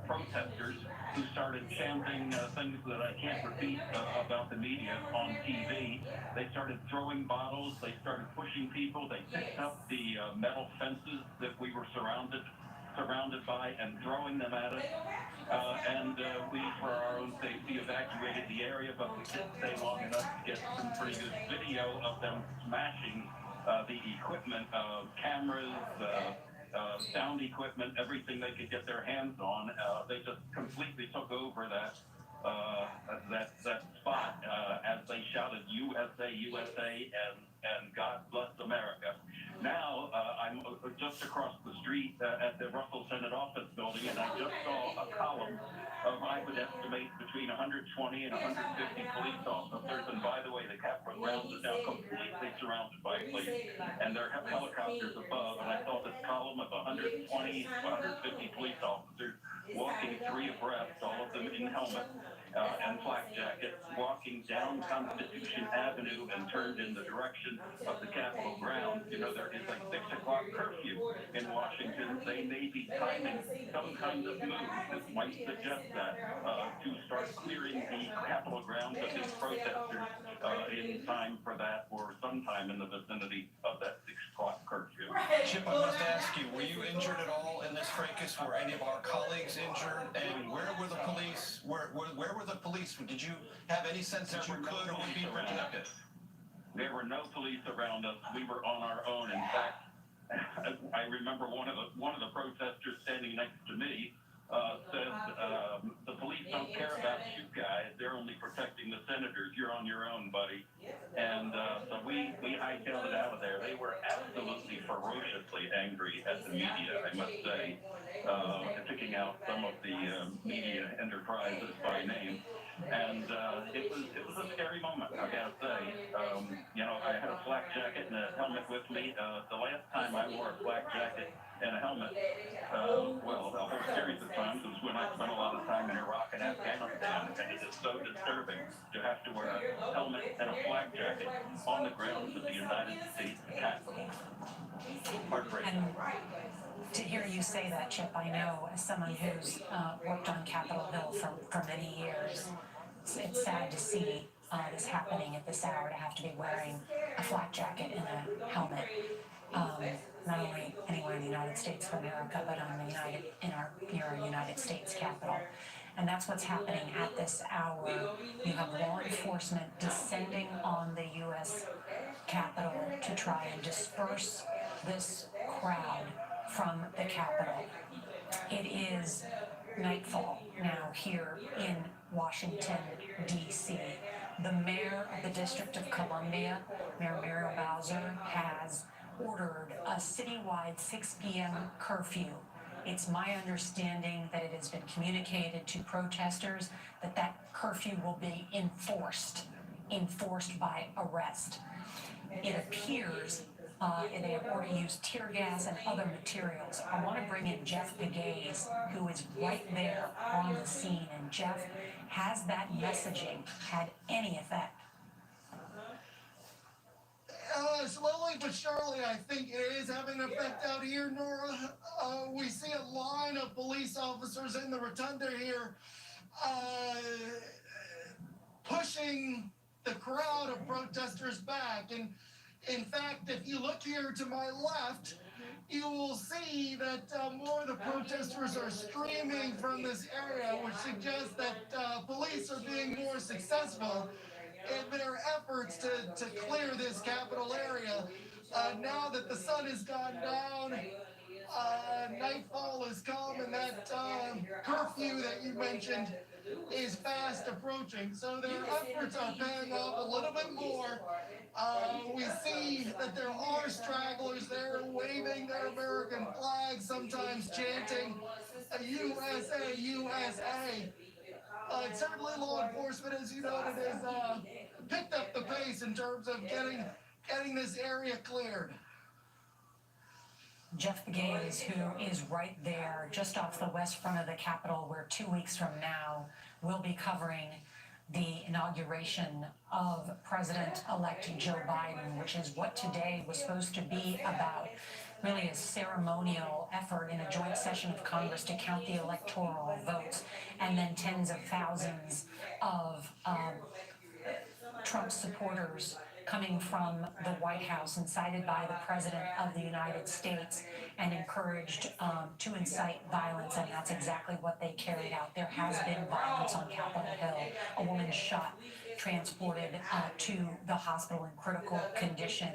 S9: protesters who started chanting things that I can't repeat about the media on TV. They started throwing bottles. They started pushing people. They picked up the metal fences that we were surrounded by and throwing them at us. We, for our own safety, evacuated the area, but we did stay long enough to get some pretty good video of them smashing the equipment, cameras, sound equipment, everything they could get their hands on. They just completely took over that spot as they shouted USA, USA, and God bless America. Now I'm just across the street at the Russell Senate Office Building, and I just saw a column of, I would estimate, between 120 and 150 police officers. And by the way, the Capitol grounds is now completely surrounded by police, and there are helicopters above. And I saw this column of 120 to 150 police officers walking three abreast, all of them in helmets and flak jackets, walking down Constitution Avenue and turned in the direction of the Capitol grounds. You know, there is a 6 o'clock curfew in Washington. They may be timing some kind of move that might suggest that to start clearing the Capitol grounds of these protesters in time for that, or sometime in the vicinity of that 6 o'clock curfew.
S3: Chip, I must ask you, were you injured at all in this fracas? Were any of our colleagues injured? And where were the police? Where were the police? Did you have any sense that you could or would be protected?
S9: There were no police around us. We were on our own. In fact, I remember one of the protesters standing next to me said, "The police don't care about you guys. They're only protecting the senators. You're on your own, buddy." And so we hightailed it out of there. They were absolutely ferociously angry at the media, I must say, picking out some of the media enterprises by name. And it was a scary moment, I gotta say. You know, I had a flak jacket and a helmet with me. The last time I wore a flak jacket and a helmet, well, a whole series of times was when I spent a lot of time in Iraq and Afghanistan, and it is so disturbing to have to wear a helmet and a flak jacket on the grounds of the United States Capitol. Heartbreaking.
S1: And to hear you say that, Chip, I know as someone who's worked on Capitol Hill for many years, it's sad to see this happening at this hour, to have to be wearing a flak jacket and a helmet. Not only anywhere in the United States of America, but near our United States Capitol. And that's what's happening at this hour. You have law enforcement descending on the U.S. Capitol to try and disperse this crowd from the Capitol. It is nightfall now here in Washington, D.C. The mayor of the District of Columbia, Mayor Muriel Bowser, has ordered a citywide 6 p.m. curfew. It's my understanding that it has been communicated to protesters that that curfew will be enforced by arrest. It appears they have already used tear gas and other materials. I want to bring in Jeff Pegues, who is right there on the scene. And Jeff, has that messaging had any effect?
S6: Slowly but surely, I think it is having an effect out here, Nora. We see a line of police officers in the rotunda here, pushing the crowd of protesters back. And in fact, if you look here to my left, you will see that more of the protesters are streaming from this area, which suggests that police are being more successful in their efforts to clear this Capitol area. Now that the sun has gone down, nightfall has come, and that curfew that you mentioned is fast approaching. So their efforts are paying off a little bit more. We see that there are stragglers there waving their American flags, sometimes chanting USA, USA. Certainly law enforcement, as you noted, has picked up the pace in terms of getting this area cleared.
S1: Jeff Pegues, who is right there just off the west front of the Capitol, where 2 weeks from now we'll be covering the inauguration of President-elect Joe Biden, which is what today was supposed to be about. Really a ceremonial effort in a joint session of Congress to count the electoral votes, and then tens of thousands of Trump supporters coming from the White House, incited by the President of the United States, and encouraged to incite violence, and that's exactly what they carried out. There has been violence on Capitol Hill. A woman shot, transported to the hospital in critical condition.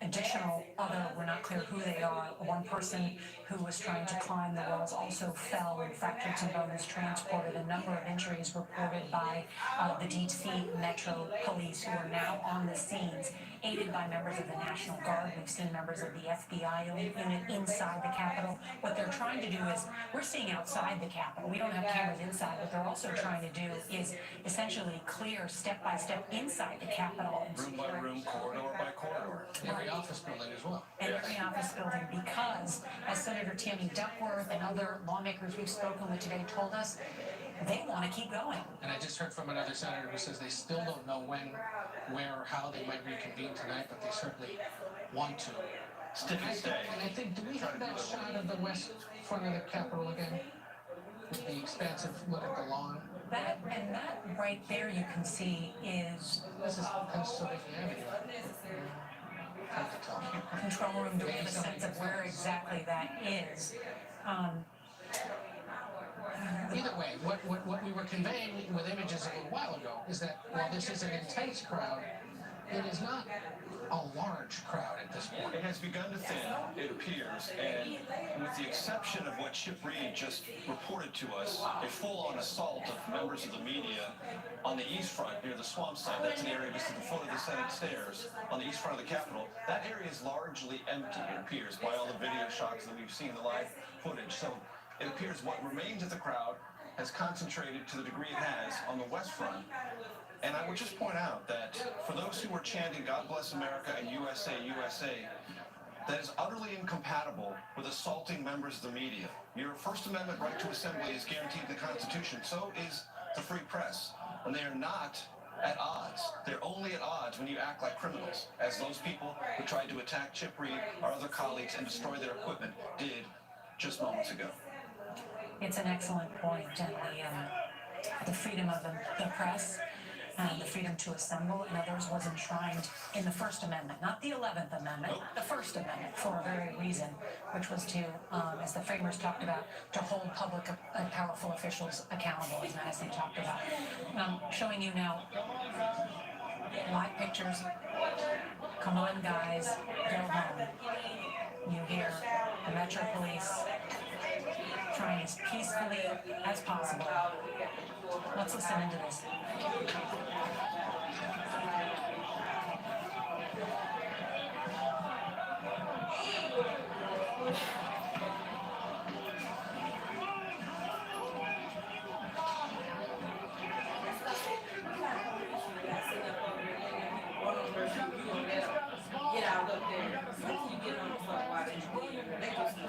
S1: Additional other, we're not clear who they are. One person who was trying to climb the walls also fell and fractured some bones, transported. A number of injuries reported by the DC Metro Police, who are now on the scenes, aided by members of the National Guard. We've seen members of the FBI unit inside the Capitol. What they're trying to do is, we're seeing outside the Capitol. We don't have cameras inside. What they're also trying to do is essentially clear step by step inside the Capitol.
S3: Room by room, corridor by corridor.
S5: Every office building as well.
S1: And every office building, because, as Senator Tammy Duckworth and other lawmakers we've spoken with today told us, they want to keep going.
S5: And I just heard from another senator who says they still don't know when, where, or how they might reconvene tonight, but they certainly want to.
S3: Stick and stay.
S5: And I think, do we have that shot of the west front of the Capitol again? With the expansive look at the lawn?
S1: That right there you can see is
S5: This is Pennsylvania Avenue. Hard to tell.
S1: control room. Do we have a sense of where exactly that is?
S5: Either way, what we were conveying with images a little while ago is that while this is an intense crowd, it is not a large crowd at this point.
S3: It has begun to thin, it appears, and with the exception of what Chip Reed just reported to us, a full-on assault of members of the media on the east front near the swamp site. That's an area just at the foot of the Senate stairs on the east front of the Capitol. That area is largely empty, it appears, by all the video shots that we've seen, the live footage. So it appears what remains of the crowd has concentrated to the degree it has on the west front. And I would just point out that for those who are chanting God bless America and USA, USA, that is utterly incompatible with assaulting members of the media. Your First Amendment right to assembly is guaranteed in the Constitution. So is the free press. And they are not at odds. They're only at odds when you act like criminals, as those people who tried to attack Chip Reed, our other colleagues, and destroy their equipment did just moments ago.
S1: It's an excellent point, and the freedom of the press and the freedom to assemble and others was enshrined in the First Amendment, not the 11th Amendment, the First Amendment, for a very reason, which was to, as the framers talked about, to hold public and powerful officials accountable, as Madison talked about. I'm showing you now live pictures. Come on, guys, go home. You hear the Metro Police trying as peacefully as possible. Let's listen into this.
S10: Get out up there. Once you get on the front watching, they just them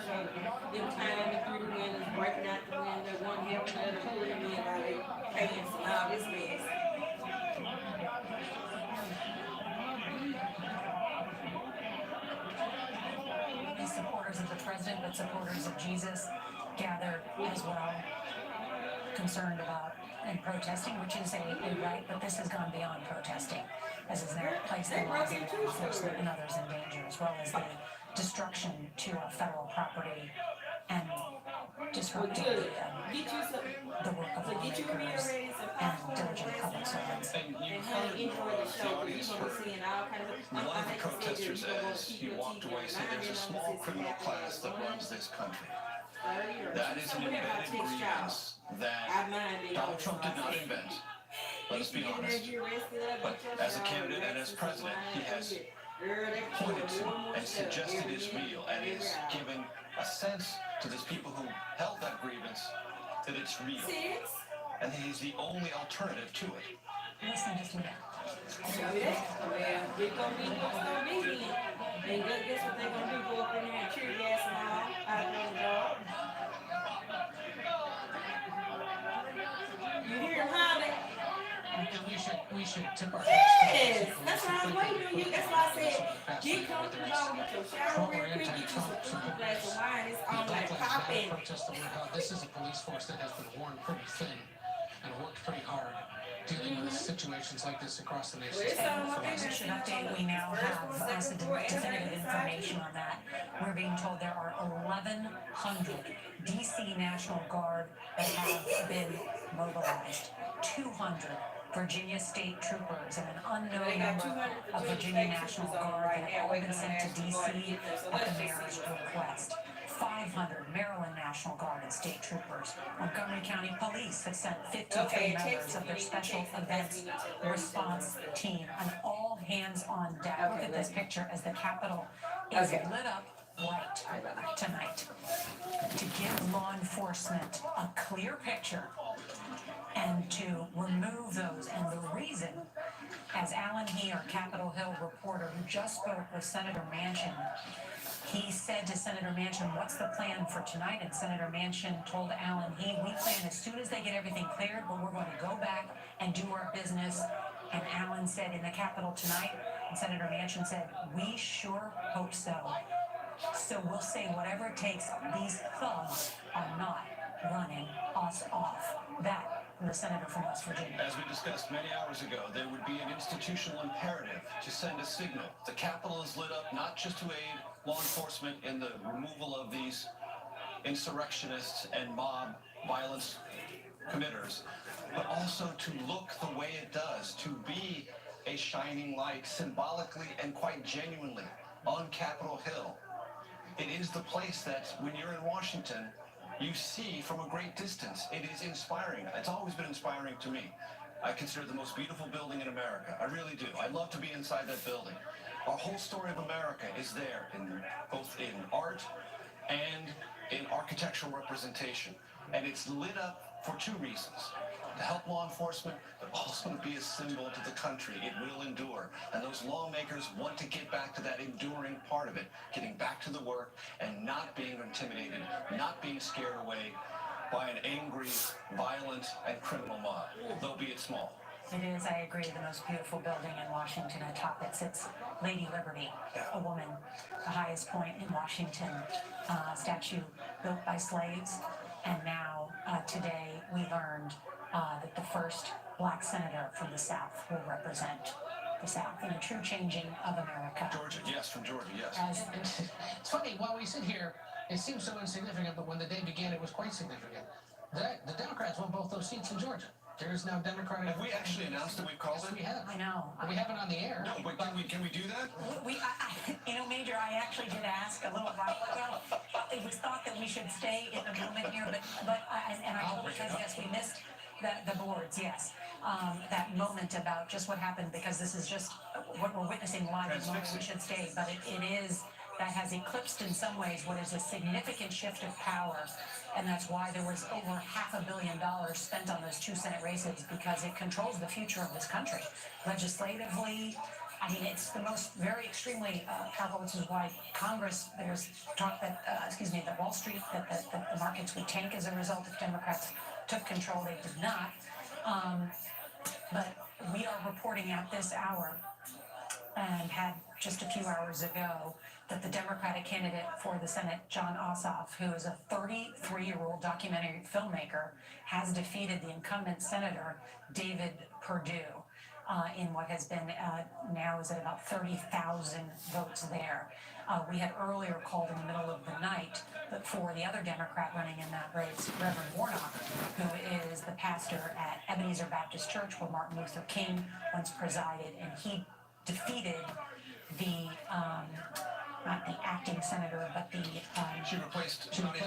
S10: climbing through the windows, breaking out the window, one helping the other, pulling them in by their pants and all this mess.
S1: These supporters of the president, but supporters of Jesus, gathered as well, concerned about and protesting, which is a right, but this has gone beyond protesting, as has now placed the laws of law enforcement and others in danger, as well as the destruction to federal property and disrupting the work of lawmakers and diligent public servants.
S3: And you
S10: Honey,
S3: heard
S10: enjoy the show.
S3: the
S10: You're
S3: audience
S10: gonna be
S3: heard
S10: seeing all kinds of.
S3: one of the protesters as he walked away said there's a small criminal class that runs this country. That is an embedded grievance that Donald Trump did not invent. Let us be honest. But as a candidate and as president, he has pointed to and suggested is real and is given a sense to those people who held that grievance that it's real. And that he's the only alternative to it.
S1: Listen just to that.
S10: It's gonna be what's gonna be then. And guess what they're gonna do, go up in there and cheer gas and all, out there in the dark. You hear them holler?
S5: we should tip our hats to
S4: Yes,
S5: the
S4: that's what I was waiting on you. That's why I said, get comfortable, get your shower real quick, get you some food, glass of wine. It's on like popping.
S5: Protest that we're held. This is a police force that has been worn pretty thin and worked pretty hard dealing with situations like this across the nation.
S4: Well, it's on my
S1: We should update, we now have some definitive information on that. We're being told there are 1,100 DC National Guard that have been mobilized, 200 Virginia State Troopers, and an unknown number of Virginia National Guard that have all been sent to DC at the mayor's request. 500 Maryland National Guard and state troopers. Montgomery County Police has sent 53 members of their special events response team, an all hands on deck. Look at this picture as the Capitol is lit up white tonight to give law enforcement a clear picture and to remove those. And the reason, as Alan He, our Capitol Hill reporter who just spoke with Senator Manchin, he said to Senator Manchin, what's the plan for tonight? And Senator Manchin told Alan He, we plan as soon as they get everything cleared, but we're going to go back and do our business. And Alan said, in the Capitol tonight, and Senator Manchin said, we sure hope so. So we'll say whatever it takes, these thugs are not running us off. That from the senator from West Virginia.
S3: As we discussed many hours ago, there would be an institutional imperative to send a signal. The Capitol is lit up not just to aid law enforcement in the removal of these insurrectionists and mob violence committers, but also to look the way it does, to be a shining light symbolically and quite genuinely on Capitol Hill. It is the place that, when you're in Washington, you see from a great distance. It is inspiring. It's always been inspiring to me. I consider it the most beautiful building in America. I really do. I'd love to be inside that building. Our whole story of America is there, both in art and in architectural representation. And it's lit up for two reasons. To help law enforcement, but also to be a symbol to the country. It will endure. And those lawmakers want to get back to that enduring part of it, getting back to the work and not being intimidated, not being scared away by an angry, violent, and criminal mob, though be it small.
S1: It is, I agree, the most beautiful building in Washington. Atop it sits Lady Liberty, a woman, the highest point in Washington, statue built by slaves. And now, today, we learned that the first black senator from the South will represent the South in a true changing of America.
S3: Georgia, yes, from Georgia, yes.
S5: It's funny, while we sit here, it seems so insignificant, but when the day began, it was quite significant. The Democrats won both those seats in Georgia. There is now Democratic.
S3: Have we actually announced that we've called
S5: Yes,
S3: it?
S5: we have.
S1: I know.
S5: But we haven't on the air.
S3: No, but can we do that?
S1: Major, I actually did ask a little while ago. It was thought that we should stay in the moment here, but I told because yes, we missed the boards, yes. That moment about just what happened, because this is just what we're witnessing live at the moment. We should stay, but it is, that has eclipsed in some ways what is a significant shift of power. And that's why there was over $500 million spent on those two Senate races, because it controls the future of this country. Legislatively, I mean, it's the most very extremely powerful, which is why Congress, there's talk that, that Wall Street, that the markets would tank as a result if Democrats took control. They did not. But we are reporting at this hour, and had just a few hours ago, that the Democratic candidate for the Senate, Jon Ossoff, who is a 33-year-old documentary filmmaker, has defeated the incumbent Senator David Perdue in what has been now is at about 30,000 votes there. We had earlier called in the middle of the night but for the other Democrat running in that race, Reverend Warnock, who is the pastor at Ebenezer Baptist Church, where Martin Luther King once presided, and he defeated the not the acting senator, but the
S3: She replaced
S5: Kelly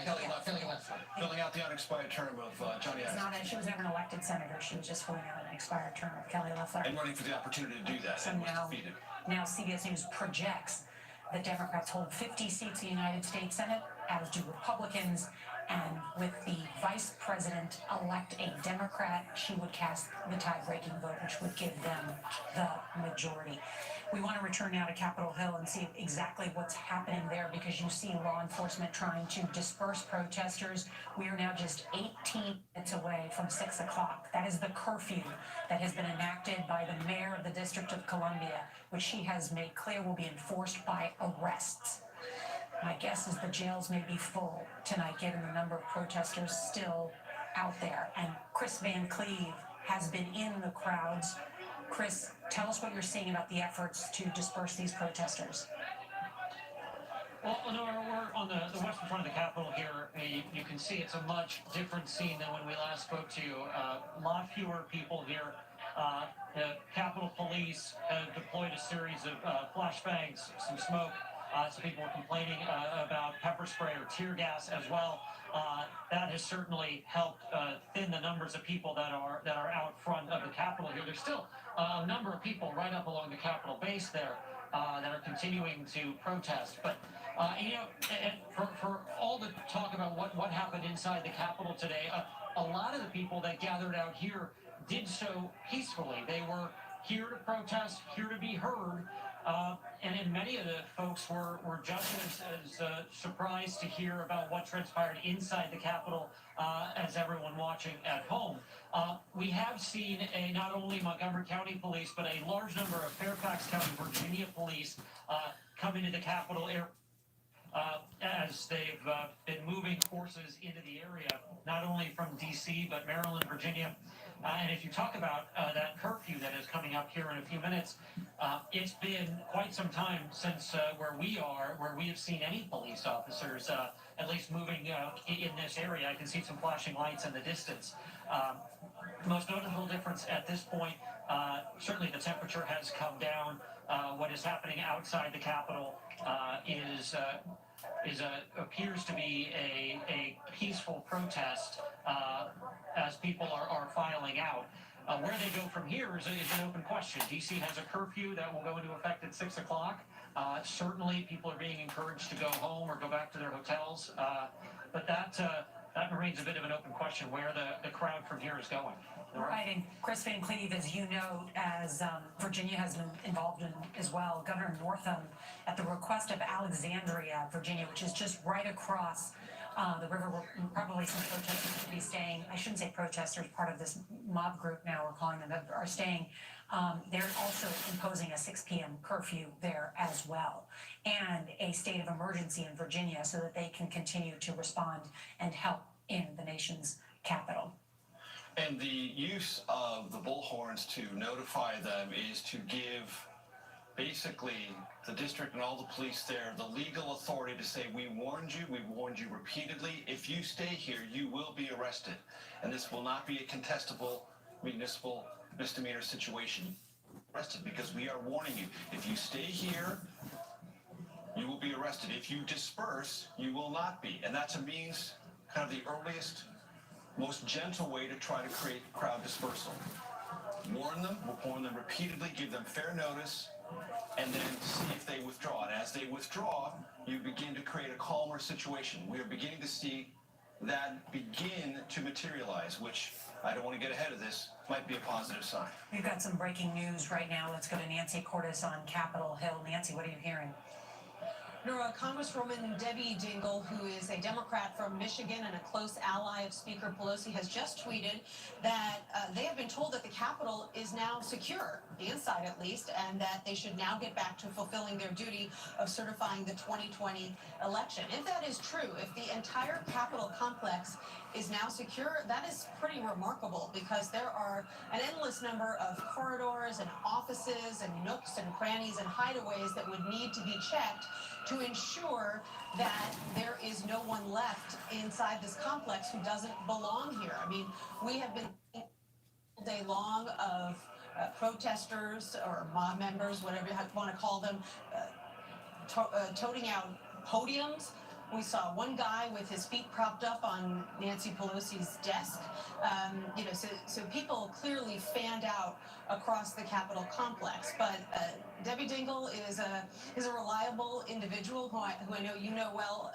S3: Kelly Loeffler, filling out the unexpired term of Johnny Addison.
S1: she was never an elected senator. She was just filling out an expired term of Kelly Loeffler.
S3: And running for the opportunity to do that,
S1: So
S3: and was
S1: now,
S3: defeated.
S1: now CBS News projects that Democrats hold 50 seats in the United States Senate, as do Republicans, And with the vice president-elect a Democrat, she would cast the tie-breaking vote, which would give them the majority. We want to return now to Capitol Hill and see exactly what's happening there, because you see law enforcement trying to disperse protesters. We are now just 18 minutes away from 6 o'clock. That is the curfew that has been enacted by the mayor of the District of Columbia, which she has made clear will be enforced by arrests. My guess is the jails may be full tonight, given the number of protesters still out there. And Chris Van Cleve has been in the crowds. Chris, tell us what you're seeing about the efforts to disperse these protesters.
S11: Well, Nora, we're on the western front of the Capitol here. You can see it's a much different scene than when we last spoke to you. A lot fewer people here. The Capitol Police have deployed a series of flashbangs, some smoke. Some people were complaining about pepper spray or tear gas as well. That has certainly helped thin the numbers of people that are out front of the Capitol here. There's still a number of people right up along the Capitol base there that are continuing to protest. But for all the talk about what happened inside the Capitol today, a lot of the people that gathered out here did so peacefully. They were here to protest, here to be heard. And many of the folks were just as surprised to hear about what transpired inside the Capitol as everyone watching at home. We have seen not only Montgomery County Police, but a large number of Fairfax County, Virginia Police come into the Capitol area as they've been moving forces into the area, not only from D.C., but Maryland, Virginia. And if you talk about that curfew that is coming up here in a few minutes, it's been quite some time since where we have seen any police officers, at least moving in this area. I can see some flashing lights in the distance. The most notable difference at this point, certainly the temperature has come down. What is happening outside the Capitol appears to be a peaceful protest as people are filing out. Where they go from here is an open question. D.C. has a curfew that will go into effect at 6 o'clock. Certainly, people are being encouraged to go home or go back to their hotels. But that remains a bit of an open question where the crowd from here is going.
S1: Right, and Chris Van Cleve, as you know, as Virginia has been involved in as well, Governor Northam, at the request of Alexandria, Virginia, which is just right across the river, where probably some protesters could be staying. I shouldn't say protesters, part of this mob group now we're calling them, that are staying. They're also imposing a 6 p.m. curfew there as well, and a state of emergency in Virginia so that they can continue to respond and help in the nation's capital.
S3: And the use of the bullhorns to notify them is to give basically the district and all the police there the legal authority to say, we warned you repeatedly. If you stay here, you will be arrested. And this will not be a contestable municipal misdemeanor situation. Arrested, because we are warning you. If you stay here, you will be arrested. If you disperse, you will not be. And that's a means, kind of the earliest, most gentle way to try to create crowd dispersal. Warn them repeatedly, give them fair notice, and then see if they withdraw. And as they withdraw, you begin to create a calmer situation. We are beginning to see that begin to materialize, which, I don't want to get ahead of this, might be a positive sign.
S1: We've got some breaking news right now. Let's go to Nancy Cordes on Capitol Hill. Nancy, what are you hearing?
S12: Nora, Congresswoman Debbie Dingell, who is a Democrat from Michigan and a close ally of Speaker Pelosi, has just tweeted that they have been told that the Capitol is now secure, the inside at least, and that they should now get back to fulfilling their duty of certifying the 2020 election. If that is true, if the entire Capitol complex is now secure, that is pretty remarkable, because there are an endless number of corridors and offices and nooks and crannies and hideaways that would need to be checked to ensure that there is no one left inside this complex who doesn't belong here. I mean, we have been all day long of protesters or mob members, whatever you want to call them, toting out podiums, We saw one guy with his feet propped up on Nancy Pelosi's desk. So people clearly fanned out across the Capitol complex. But Debbie Dingell is a reliable individual who I know you know well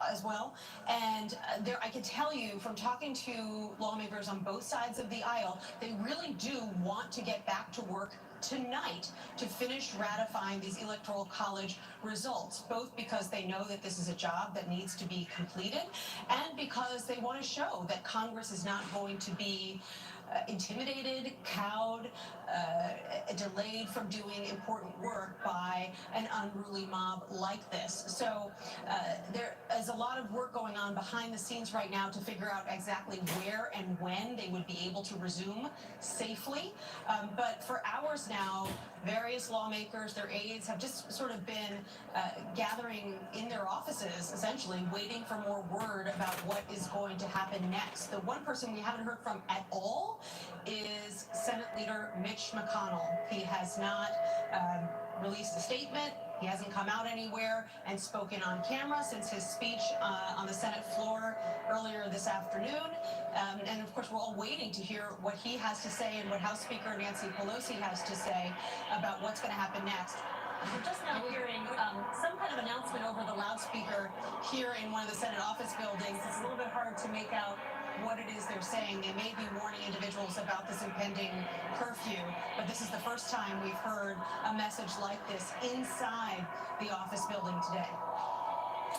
S12: as well. And I can tell you from talking to lawmakers on both sides of the aisle, they really do want to get back to work tonight to finish ratifying these electoral college results, both because they know that this is a job that needs to be completed and because they want to show that Congress is not going to be intimidated, cowed, delayed from doing important work by an unruly mob like this. So there is a lot of work going on behind the scenes right now to figure out exactly where and when they would be able to resume safely. But for hours now, various lawmakers, their aides, have just sort of been gathering in their offices, essentially, waiting for more word about what is going to happen next. The one person we haven't heard from at all is Senate Leader Mitch McConnell. He has not released a statement. He hasn't come out anywhere and spoken on camera since his speech on the Senate floor earlier this afternoon. And of course, we're all waiting to hear what he has to say and what House Speaker Nancy Pelosi has to say about what's going to happen next. We're just now hearing some kind of announcement over the loudspeaker here in one of the Senate office buildings. It's a little bit hard to make out what it is they're saying. They may be warning individuals about this impending curfew, but this is the first time we've heard a message like this inside the office building today.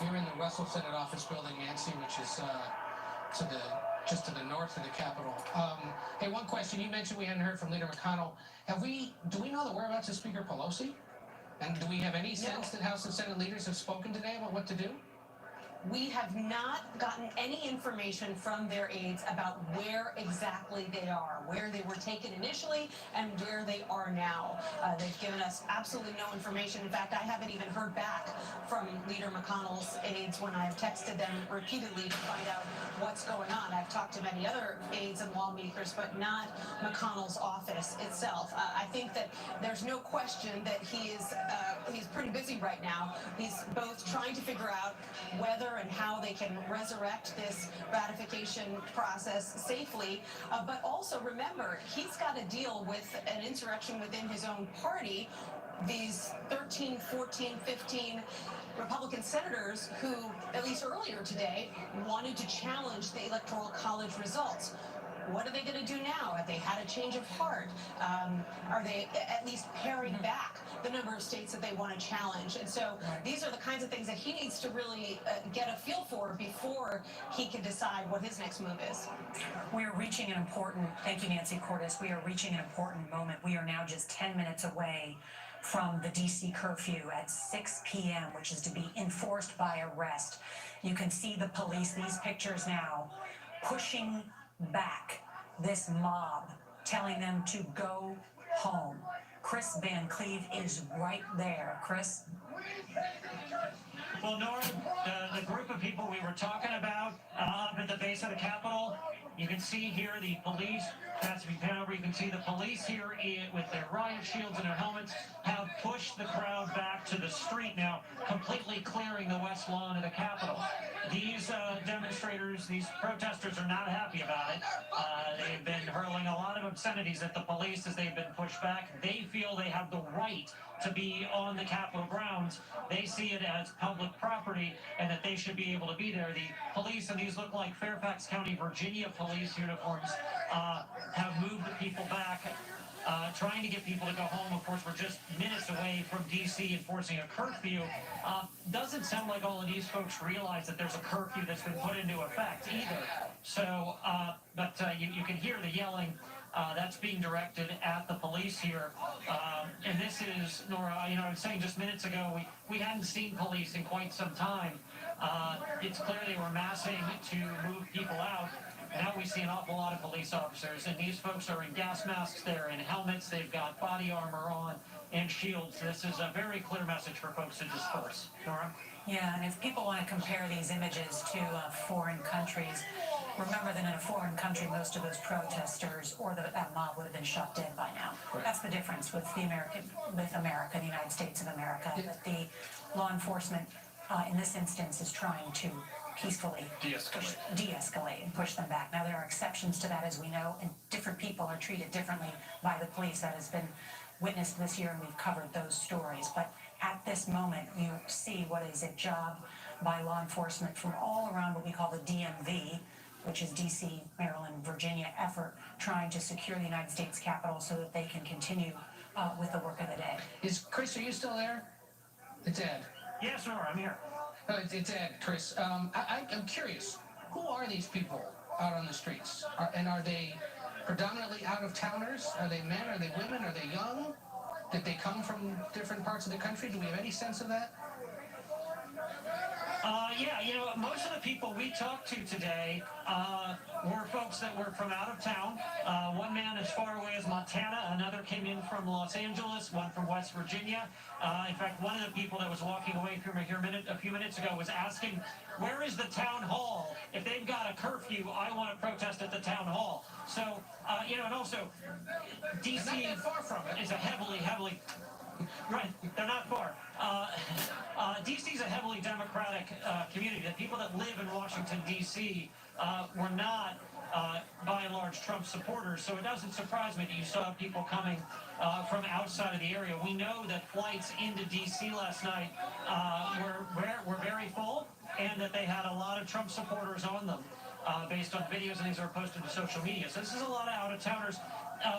S5: Here in the Russell Senate office building, Nancy, which is just to the north of the Capitol. Hey, one question. You mentioned we hadn't heard from Leader McConnell. Do we know the whereabouts of Speaker Pelosi? And do we have any sense that House and Senate leaders have spoken today about what to do?
S12: We have not gotten any information from their aides about where exactly they are, where they were taken initially and where they are now. They've given us absolutely no information. In fact, I haven't even heard back from Leader McConnell's aides when I've texted them repeatedly to find out what's going on. I've talked to many other aides and lawmakers, but not McConnell's office itself. I think that there's no question that he's pretty busy right now. He's both trying to figure out whether and how they can resurrect this ratification process safely. But also remember, he's got to deal with an insurrection within his own party. These 13, 14, 15 Republican senators who, at least earlier today, wanted to challenge the Electoral College results. What are they going to do now? Have they had a change of heart? Are they at least paring back the number of states that they want to challenge? And so these are the kinds of things that he needs to really get a feel for before he can decide what his next move is.
S1: We are reaching an important, thank you, Nancy Cordes, we are reaching an important moment. We are now just 10 minutes away from the DC curfew at 6 p.m., which is to be enforced by arrest. You can see the police, these pictures now, pushing back this mob, telling them to go home. Chris Van Cleve is right there. Chris?
S11: Well, Nora, the group of people we were talking about up at the base of the Capitol, you can see here the police, Patsy Panover, you can see the police here with their riot shields and their helmets have pushed the crowd back to the street now, completely clearing the west lawn of the Capitol. These demonstrators, these protesters are not happy about it. They've been hurling a lot of obscenities at the police as they've been pushed back. They feel they have the right to be on the Capitol grounds. They see it as public property and that they should be able to be there. The police, and these look like Fairfax County, Virginia police uniforms, have moved the people back, trying to get people to go home. Of course, we're just minutes away from D.C. enforcing a curfew. Doesn't sound like all of these folks realize that there's a curfew that's been put into effect either. So, but you can hear the yelling. That's being directed at the police here. And this is, Nora, I was saying just minutes ago, we hadn't seen police in quite some time. It's clear they were massing to move people out. Now we see an awful lot of police officers, and these folks are in gas masks, they're in helmets, they've got body armor on and shields. This is a very clear message for folks to disperse. Nora?
S1: Yeah, and if people want to compare these images to foreign countries, remember that in a foreign country, most of those protesters or that mob would have been shot dead by now. Right. That's the difference with America, the United States of America. That the law enforcement in this instance, is trying to peacefully de-escalate and push them back. Now, there are exceptions to that, as we know, and different people are treated differently by the police. That has been witnessed this year, and we've covered those stories. But at this moment, you see what is a job by law enforcement from all around what we call the DMV, which is DC, Maryland, Virginia effort, trying to secure the United States Capitol so that they can continue with the work of the day.
S5: Chris, are you still there? It's Ed.
S11: Yes, Nora, I'm here.
S5: It's Ed, Chris. I'm curious, who are these people out on the streets? Are they predominantly out-of-towners? Are they men? Are they women? Are they young? Did they come from different parts of the country? Do we have any sense of that?
S11: Yeah, most of the people we talked to today were folks that were from out of town. One man as far away as Montana, another came in from Los Angeles, one from West Virginia. In fact, one of the people that was walking away from here a few minutes ago was asking, where is the town hall? If they've got a curfew, I want to protest at the town hall. So, and also, D.C.
S5: Not that far from it.
S11: is a heavily right, they're not far. D.C. is a heavily Democratic community. The people that live in Washington, D.C. Were not, by and large, Trump supporters. So it doesn't surprise me that you saw people coming from outside of the area. We know that flights into D.C. last night were very full, and that they had a lot of Trump supporters on them, based on videos and things that were posted to social media. So this is a lot of out-of-towners.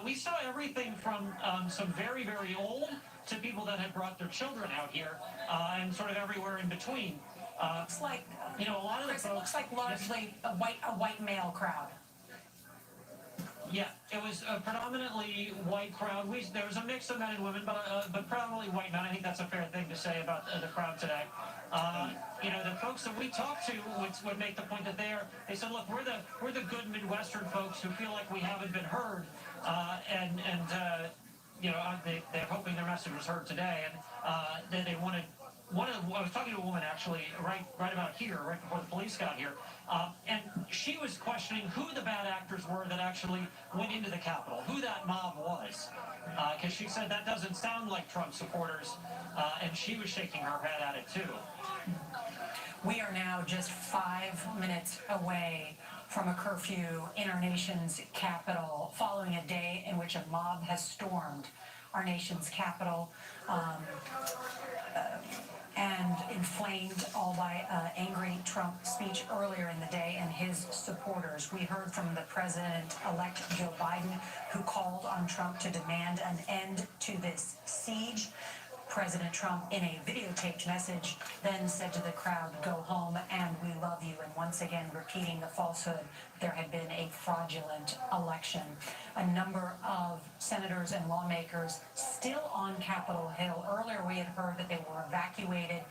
S11: We saw everything from some very, very old to people that had brought their children out here, and sort of everywhere in between.
S1: Looks like,
S11: a lot of the
S1: Chris, it
S11: folks.
S1: looks like largely a white male crowd.
S11: Yeah, it was a predominantly white crowd. There was a mix of men and women, but predominantly white men. I think that's a fair thing to say about the crowd today. The folks that we talked to would make the point that they said, look, we're the good Midwestern folks who feel like we haven't been heard, they're hoping their message was heard today, and they wanted. I was talking to a woman actually right about here, right before the police got here, and she was questioning who the bad actors were that actually went into the Capitol, who that mob was, because she said that doesn't sound like Trump supporters, and she was shaking her head at it too.
S1: We are now just 5 minutes away from a curfew in our nation's capital, following a day in which a mob has stormed our nation's capital, and inflamed all by angry Trump speech earlier in the day and his supporters. We heard from the president-elect Joe Biden, who called on Trump to demand an end to this siege. President Trump, in a videotaped message, then said to the crowd, go home and we love you, and once again repeating the falsehood there had been a fraudulent election. A number of senators and lawmakers still on Capitol Hill. Earlier we had heard that they were evacuated.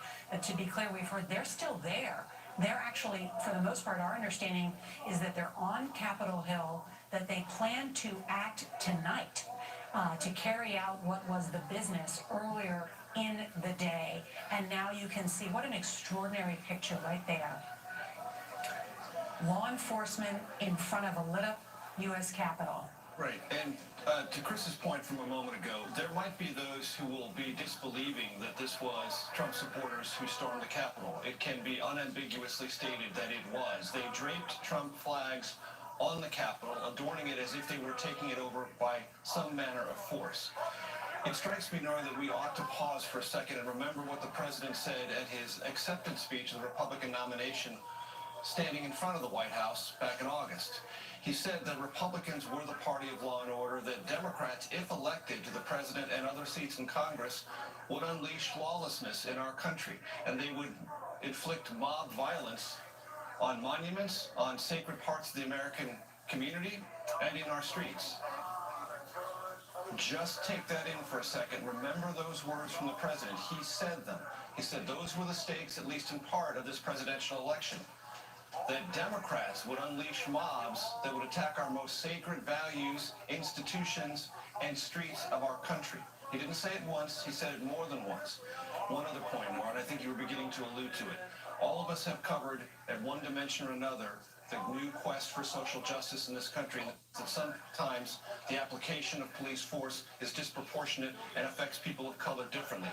S1: To be clear, we've heard they're still there. They're actually, for the most part, our understanding is that they're on Capitol Hill, that they plan to act tonight to carry out what was the business earlier in the day. And now you can see what an extraordinary picture right there. Law enforcement in front of a lit up U.S. Capitol.
S3: Right, and to Chris's point from a moment ago, there might be those who will be disbelieving that this was Trump supporters who stormed the Capitol. It can be unambiguously stated that it was. They draped Trump flags on the Capitol, adorning it as if they were taking it over by some manner of force. It strikes me, Nora, that we ought to pause for a second and remember what the president said at his acceptance speech of the Republican nomination, standing in front of the White House back in August. He said that Republicans were the party of law and order, that Democrats, if elected to the president and other seats in Congress, would unleash lawlessness in our country, and they would inflict mob violence on monuments, on sacred parts of the American community, and in our streets. Just take that in for a second. Remember those words from the president. He said them. He said those were the stakes, at least in part, of this presidential election. That Democrats would unleash mobs that would attack our most sacred values, institutions, and streets of our country. He didn't say it once, he said it more than once. One other point, Nora, and I think you were beginning to allude to it. All of us have covered, at one dimension or another, the new quest for social justice in this country, and that sometimes the application of police force is disproportionate and affects people of color differently.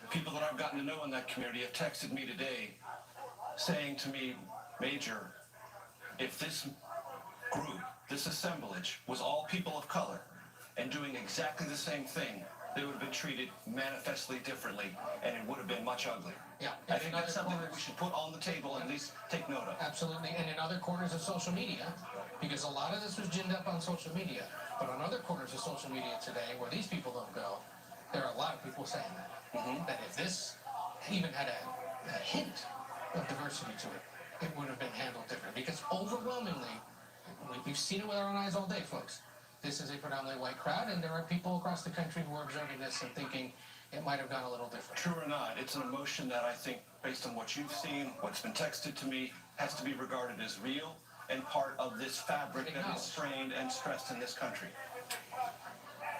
S3: People that I've gotten to know in that community have texted me today saying to me, Major, if this group, this assemblage, was all people of color and doing exactly the same thing, they would have been treated manifestly differently, and it would have been much uglier.
S5: Yeah,
S3: I think that's something that we should put on the table and at least take note of.
S5: Absolutely, and in other corners of social media, because a lot of this was ginned up on social media, but on other corners of social media today, where these people don't go, there are a lot of people saying that. That if this even had a hint of diversity to it, it would have been handled different. Because overwhelmingly, we've seen it with our own eyes all day, folks. This is a predominantly white crowd, and there are people across the country who are observing this and thinking it might have gone a little different.
S3: True or not, it's an emotion that I think, based on what you've seen, what's been texted to me, has to be regarded as real and part of this fabric that is strained and stressed in this country.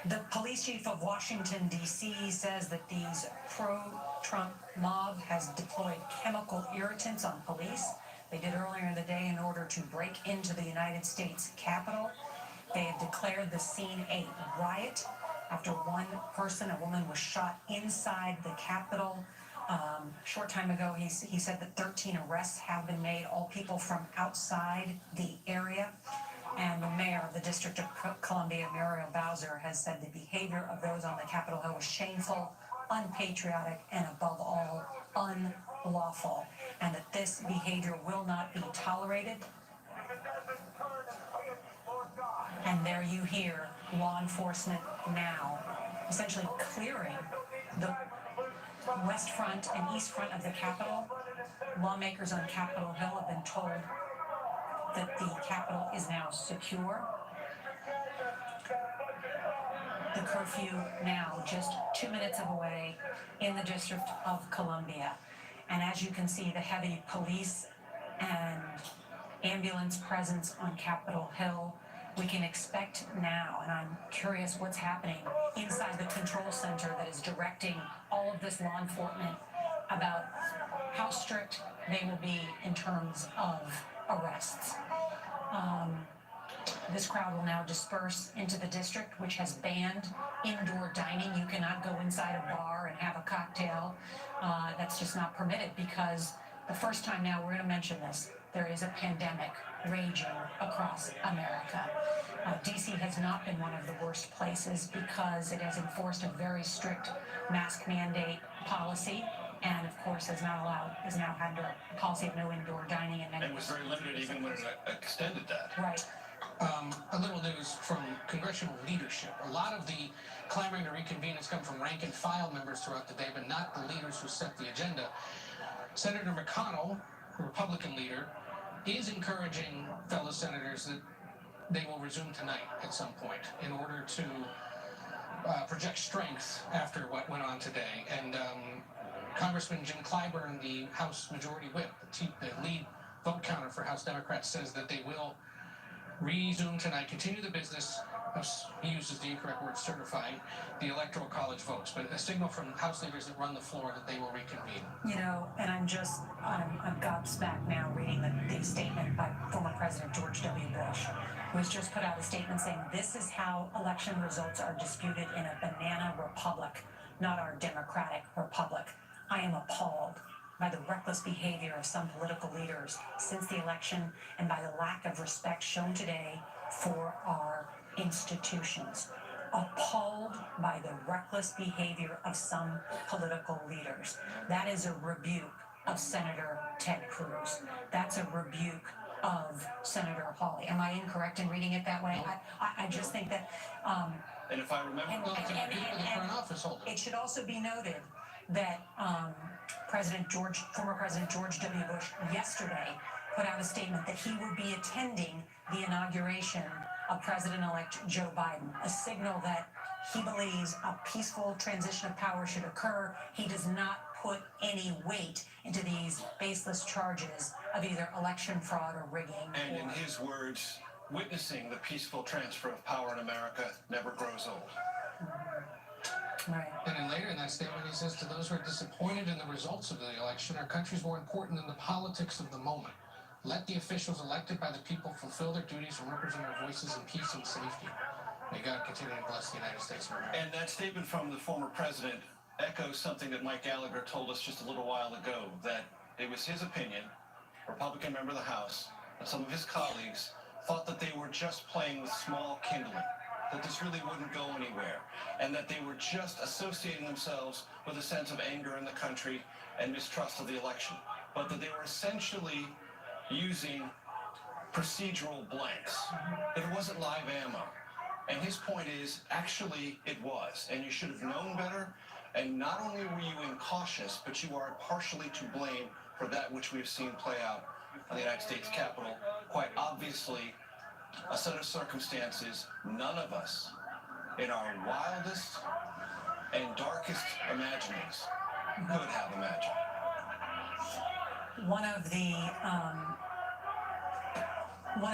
S1: The police chief of Washington, D.C. says that these pro-Trump mob has deployed chemical irritants on police. They did earlier in the day in order to break into the United States Capitol. They have declared the scene a riot after one person, a woman, was shot inside the Capitol. A short time ago, he said that 13 arrests have been made, all people from outside the area. And the mayor of the District of Columbia, Muriel Bowser, has said the behavior of those on the Capitol Hill was shameful, unpatriotic, and above all, unlawful, and that this behavior will not be tolerated. And there you hear law enforcement now essentially clearing the west front and east front of the Capitol. Lawmakers on Capitol Hill have been told that the Capitol is now secure. The curfew now just 2 minutes away in the District of Columbia. And as you can see, the heavy police and ambulance presence on Capitol Hill, we can expect now, and I'm curious what's happening inside the control center that is directing all of this law enforcement about how strict they will be in terms of arrests. This crowd will now disperse into the district, which has banned indoor dining. You cannot go inside a bar and have a cocktail. That's just not permitted because the first time now, we're going to mention this, there is a pandemic raging across America. DC has not been one of the worst places because it has enforced a very strict mask mandate policy. And of course, is now under a policy of no indoor dining in many.
S3: And was very limited even when it extended that.
S1: Right.
S5: A little news from congressional leadership. A lot of the clamoring to reconvene has come from rank and file members throughout the day, but not the leaders who set the agenda. Senator McConnell, the Republican leader, is encouraging fellow senators that they will resume tonight at some point in order to project strength after what went on today. And Congressman Jim Clyburn, the House Majority Whip, the lead vote counter for House Democrats, says that they will resume tonight, continue the business of, he uses the incorrect word, certifying the Electoral College votes, but a signal from House leaders that run the floor that they will reconvene.
S1: You know, and I'm gobsmacked now reading the statement by former President George W. Bush, who has just put out a statement saying this is how election results are disputed in a banana republic, not our democratic republic. I am appalled by the reckless behavior of some political leaders since the election and by the lack of respect shown today for our institutions. Appalled by the reckless behavior of some political leaders. That is a rebuke of Senator Ted Cruz. That's a rebuke of Senator Hawley. Am I incorrect in reading it that way? I just think that...
S3: and if I remember...
S1: It should also be noted that former President George W. Bush yesterday put out a statement that he would be attending the inauguration of President-elect Joe Biden, a signal that he believes a peaceful transition of power should occur. He does not put any weight into these baseless charges of either election fraud or rigging.
S3: And in his words, witnessing the peaceful transfer of power in America never grows old.
S1: Right.
S5: And then later in that statement, he says, to those who are disappointed in the results of the election, our country is more important than the politics of the moment. Let the officials elected by the people fulfill their duties and represent our voices in peace and safety. May God continue to bless the United States of America.
S3: And that statement from the former president echoes something that Mike Gallagher told us just a little while ago, that it was his opinion, Republican member of the House, and some of his colleagues thought that they were just playing with small kindling, that this really wouldn't go anywhere, and that they were just associating themselves with a sense of anger in the country and mistrust of the election, but that they were essentially using procedural blanks, that it wasn't live ammo. And his point is, actually, it was, and you should have known better, and not only were you incautious, but you are partially to blame for that which we've seen play out in the United States Capitol. Quite obviously, a set of circumstances none of us, in our wildest and darkest imaginings, could have imagined.
S1: One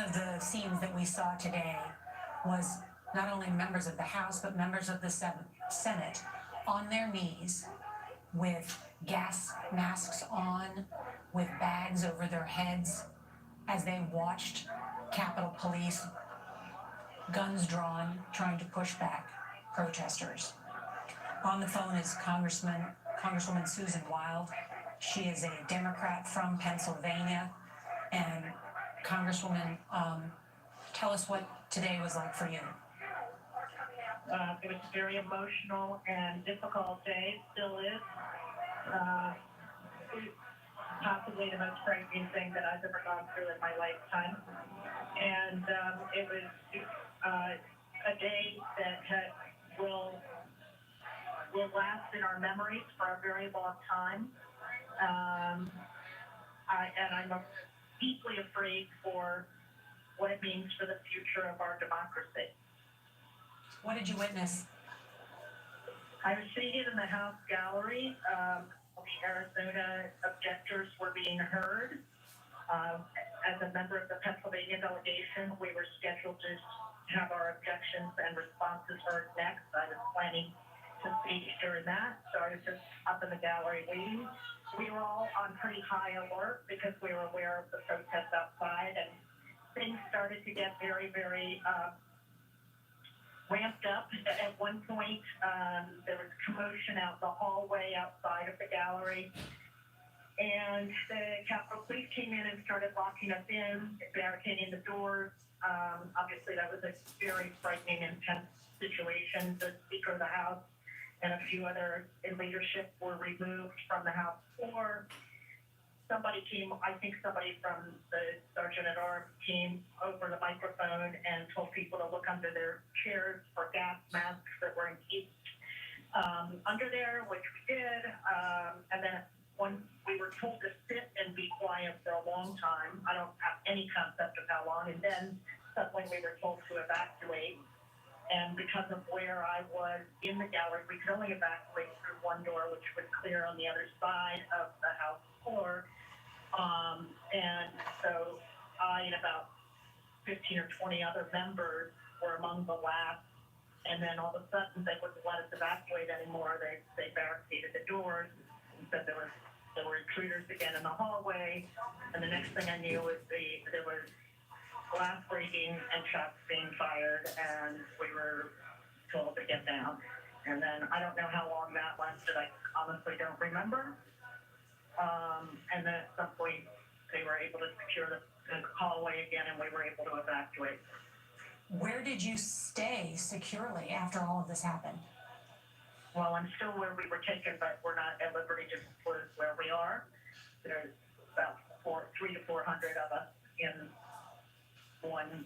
S1: of the scenes that we saw today was not only members of the House, but members of the Senate on their knees with gas masks on, with bags over their heads as they watched Capitol Police, guns drawn, trying to push back protesters. On the phone is Congresswoman Susan Wild. She is a Democrat from Pennsylvania. And Congresswoman, tell us what today was like for you.
S2: It was a very emotional and difficult day, still is. Possibly the most frightening thing that I've ever gone through in my lifetime. And it was a day that will last in our memories for a very long time. I'm deeply afraid for what it means for the future of our democracy.
S1: What did you witness?
S2: I was seated in the House gallery. The Arizona objectors were being heard. As a member of the Pennsylvania delegation, we were scheduled to have our objections and responses heard next. I was planning to speak during that, so I was just up in the gallery waiting. We were all on pretty high alert because we were aware of the protests outside, and things started to get very, very ramped up. At one point, there was commotion out the hallway outside of the gallery, and the Capitol Police came in and started locking us in, barricading the doors. Obviously, that was a very frightening, intense situation. The Speaker of the House and a few other in leadership were removed from the House floor. Somebody came, I think somebody from the Sergeant at Arms came over the microphone and told people to look under their chairs for gas masks that were encased under there, which we did. And then when we were told to sit and be quiet for a long time, I don't have any concept of how long, and then suddenly we were told to evacuate. And because of where I was in the gallery, we could only evacuate through one door, which was clear on the other side of the House floor. And so I and about 15 or 20 other members were among the last. And then all of a sudden, they wouldn't let us evacuate anymore. They barricaded the doors and said there were intruders again in the hallway. And the next thing I knew was there was glass breaking and shots being fired, and we were told to get down. And then I don't know how long that lasted. I honestly don't remember. And then at some point, they were able to secure the hallway again, and we were able to evacuate.
S1: Where did you stay securely after all of this happened?
S2: Well, I'm still where we were taken, but we're not at liberty to disclose where we are. There's about 300 to 400 of us in one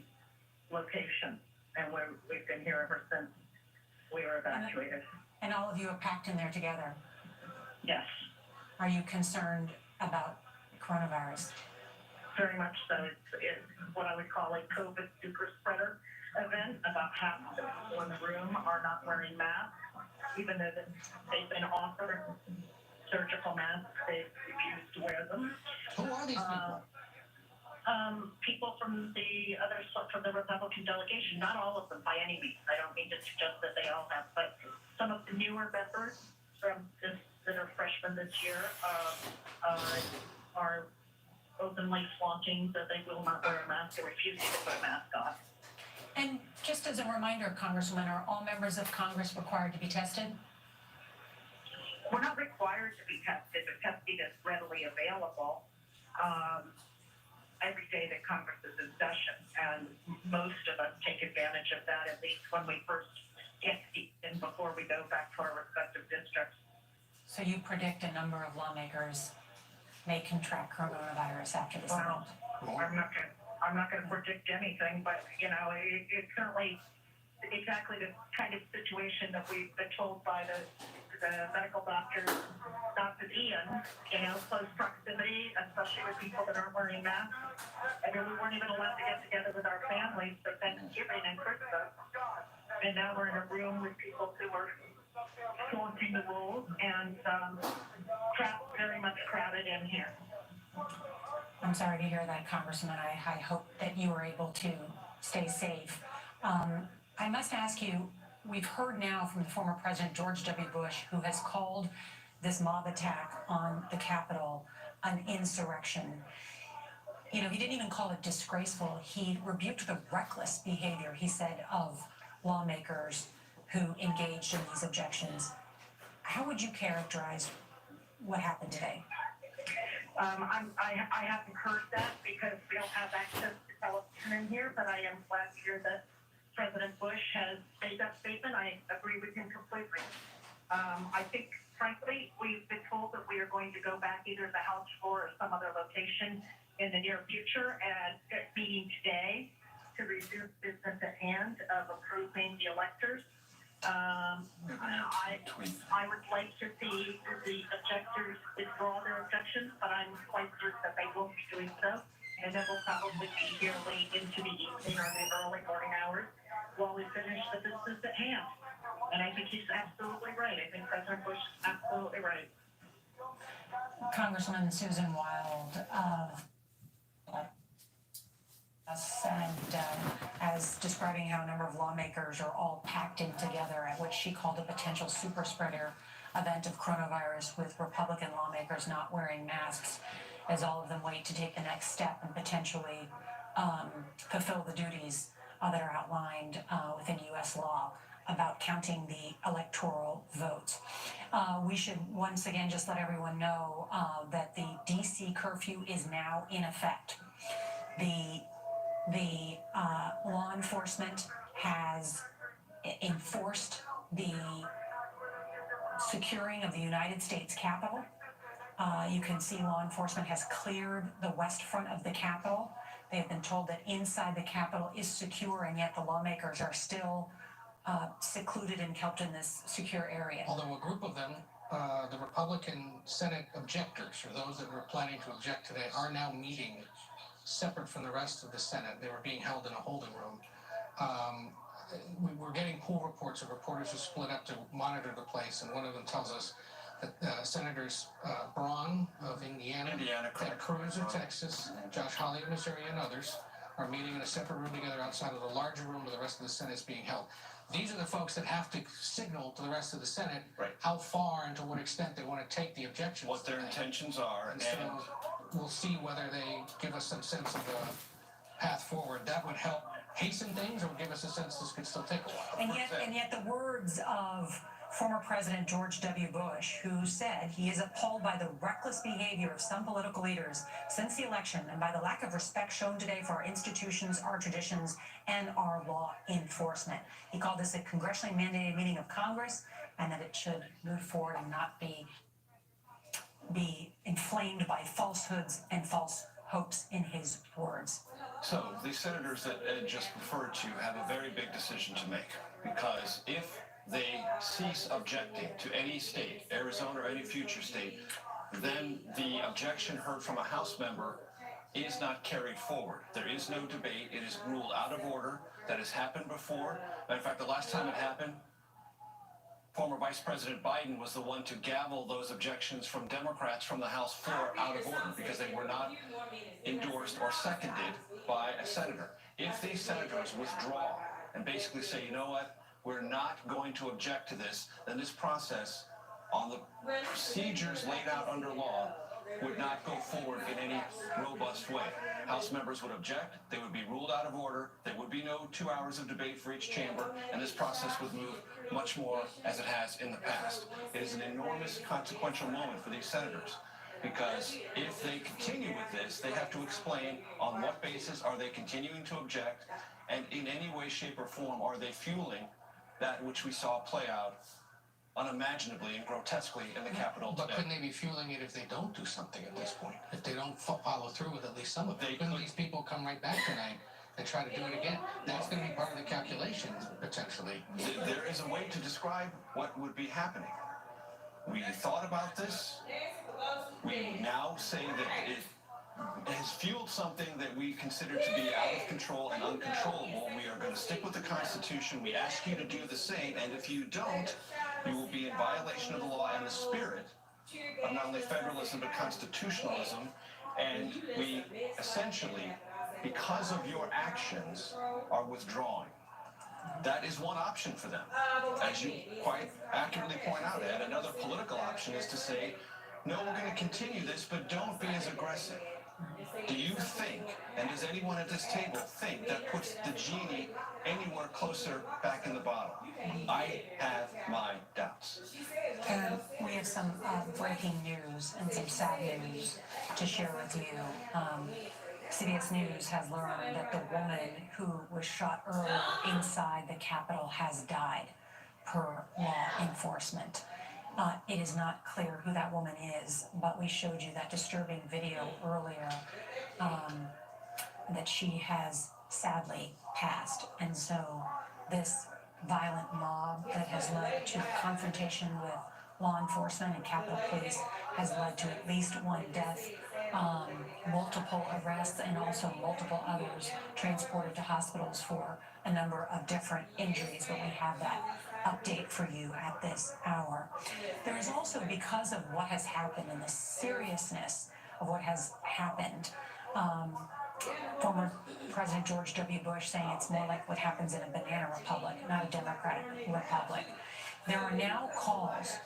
S2: location, and we've been here ever since we were evacuated.
S1: And all of you are packed in there together.
S2: Yes,
S1: Are you concerned about coronavirus?
S2: very much so. It's what I would call a COVID super spreader event. About half of the people in the room are not wearing masks, even though they've been offered surgical masks. They've refused to wear them.
S5: Who are these people?
S2: People from the Republican delegation, not all of them by any means. I don't mean to suggest that they all have, but some of the newer members that are freshmen this year are openly flaunting that they will not wear a mask or refusing to put a mask on.
S1: And just as a reminder, Congresswoman, are all members of Congress required to be tested?
S2: We're not required to be tested, but testing is readily available every day that Congress is in session, and most of us take advantage of that, at least when we first get in before we go back to our respective districts.
S1: So you predict a number of lawmakers may contract coronavirus after this event?
S2: I'm not gonna predict anything, but it's certainly exactly the kind of situation that we've been told by the medical doctors not to be in, close proximity, especially with people that aren't wearing masks. I mean, we weren't even allowed to get together with our families for Thanksgiving and Christmas. And now we're in a room with people who are flaunting the rules and very much crowded in here.
S1: I'm sorry to hear that, Congresswoman. I hope that you were able to stay safe. I must ask you, we've heard now from the former President George W. Bush, who has called this mob attack on the Capitol an insurrection. He didn't even call it disgraceful. He rebuked the reckless behavior, he said, of lawmakers who engaged in these objections. How would you characterize what happened today?
S2: I haven't heard that because we don't have access to television in here, but I am glad to hear that President Bush has made that statement. I agree with him completely. I think, frankly, we've been told that we are going to go back either to the House floor or some other location in the near future and meeting today to resume business at hand of approving the electors. I would like to see the objectors withdraw their objections, but I'm quite certain that they won't be doing so. And then we'll probably be here late into the evening or the early morning hours while we finish the business at hand. And I think he's absolutely right. I think President Bush is absolutely right.
S1: Congresswoman Susan Wild and as describing how a number of lawmakers are all packed in together at what she called a potential super spreader event of coronavirus, with Republican lawmakers not wearing masks as all of them wait to take the next step and potentially fulfill the duties that are outlined within U.S. law about counting the electoral votes. We should once again just let everyone know that the D.C. curfew is now in effect. The law enforcement has enforced the securing of the United States Capitol. You can see law enforcement has cleared the west front of the Capitol. They have been told that inside the Capitol is secure, and yet the lawmakers are still secluded and kept in this secure area.
S5: Although a group of them, the Republican Senate objectors, or those that were planning to object today, are now meeting separate from the rest of the Senate. They were being held in a holding room. We were getting pool reports of reporters who split up to monitor the place, and one of them tells us that Senators Braun of Indiana, Ted Cruz of Texas, Josh Hawley of Missouri, and others are meeting in a separate room together outside of the larger room where the rest of the Senate is being held. These are the folks that have to signal to the rest of the Senate how far and to what extent they want to take the objections.
S3: What their intentions are,
S5: and so we'll see whether they give us some sense of the path forward. That would help hasten things, or give us a sense this could still take a while.
S1: And yet the words of former President George W. Bush, who said he is appalled by the reckless behavior of some political leaders since the election and by the lack of respect shown today for our institutions, our traditions, and our law enforcement. He called this a congressionally mandated meeting of Congress, and that it should move forward and not be inflamed by falsehoods and false hopes, in his words.
S3: So the senators that Ed just referred to have a very big decision to make, because if they cease objecting to any state, Arizona or any future state, then the objection heard from a House member is not carried forward. There is no debate. It is ruled out of order. That has happened before. Matter of fact, the last time it happened, former Vice President Biden was the one to gavel those objections from Democrats from the House floor out of order because they were not endorsed or seconded by a senator. If these senators withdraw and basically say, you know what, we're not going to object to this, then this process on the procedures laid out under law would not go forward in any robust way. House members would object, they would be ruled out of order, there would be no 2 hours of debate for each chamber, and this process would move much more as it has in the past. It is an enormous consequential moment for these senators, because if they continue with this, they have to explain on what basis are they continuing to object, and in any way, shape, or form are they fueling that which we saw play out unimaginably and grotesquely in the Capitol
S5: But
S3: today.
S5: couldn't they be fueling it if they don't do something at this point? If they don't follow through with at least some of it? Couldn't these people come right back tonight and try to do it again? That's going to be part of the calculation, potentially.
S3: There is a way to describe what would be happening. We thought about this. We now say that it has fueled something that we consider to be out of control and uncontrollable. We are going to stick with the Constitution. We ask you to do the same, and if you don't, you will be in violation of the law and the spirit of not only federalism but constitutionalism. And we essentially, because of your actions, are withdrawing. That is one option for them. As you quite accurately point out, Ed, another political option is to say, no, we're going to continue this, but don't be as aggressive. Do you think, and does anyone at this table think, that puts the genie anywhere closer back in the bottle? I have my doubts.
S1: And we have some breaking news and some sad news to share with you. CBS News has learned that the woman who was shot earlier inside the Capitol has died, per law enforcement. It is not clear who that woman is, but we showed you that disturbing video earlier that she has sadly passed. And so this violent mob that has led to confrontation with law enforcement and Capitol Police has led to at least one death, multiple arrests, and also multiple others transported to hospitals for a number of different injuries. But we have that update for you at this hour. There is also, because of what has happened and the seriousness of what has happened, former President George W. Bush saying it's more like what happens in a banana republic, not a democratic republic. There are now calls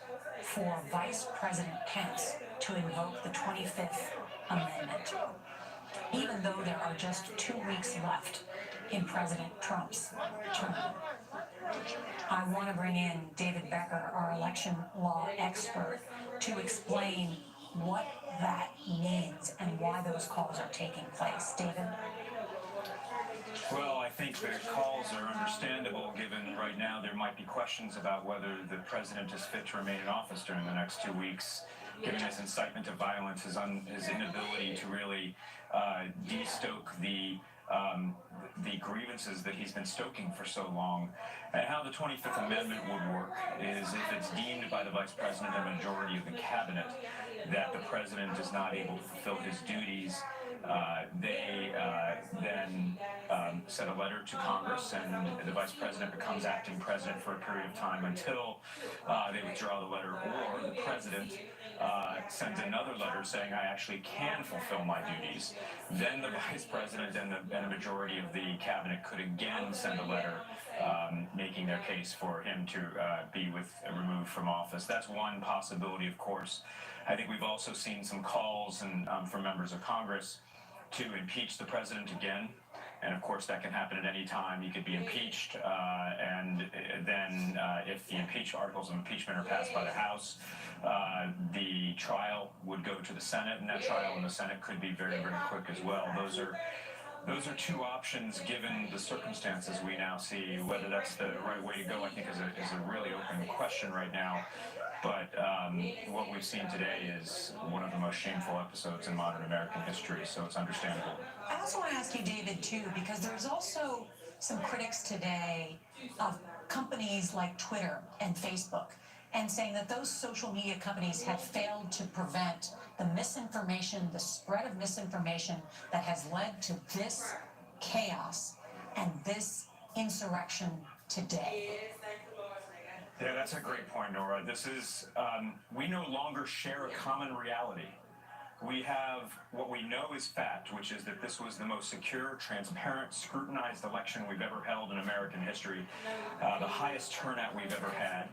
S1: for Vice President Pence to invoke the 25th Amendment, even though there are just 2 weeks left in President Trump's term. I want to bring in David Becker, our election law expert, to explain what that means and why those calls are taking place. David?
S13: Well, I think the calls are understandable, given right now there might be questions about whether the president is fit to remain in office during the next 2 weeks, given his incitement to violence, his inability to really de-stoke the grievances that he's been stoking for so long. And how the 25th Amendment would work is if it's deemed by the Vice President and majority of the cabinet that the president is not able to fulfill his duties, they then send a letter to Congress, and the Vice President becomes acting president for a period of time until they withdraw the letter, or the president sends another letter saying, I actually can fulfill my duties. Then the Vice President and the majority of the cabinet could again send a letter making their case for him to be removed from office. That's one possibility, of course. I think we've also seen some calls from members of Congress to impeach the president again. And of course, that can happen at any time. He could be impeached, and then if the articles of impeachment are passed by the House, the trial would go to the Senate, and that trial in the Senate could be very, very quick as well. Those are two options given the circumstances we now see. Whether that's the right way to go, I think, is a really open question right now. But what we've seen today is one of the most shameful episodes in modern American history, so it's understandable.
S1: I also want to ask you, David, too, because there's also some critics today of companies like Twitter and Facebook, and saying that those social media companies have failed to prevent the misinformation, the spread of misinformation that has led to this chaos and this insurrection today.
S13: Yeah, that's a great point, Nora. This is, we no longer share a common reality. We have what we know is fact, which is that this was the most secure, transparent, scrutinized election we've ever held in American history, the highest turnout we've ever had.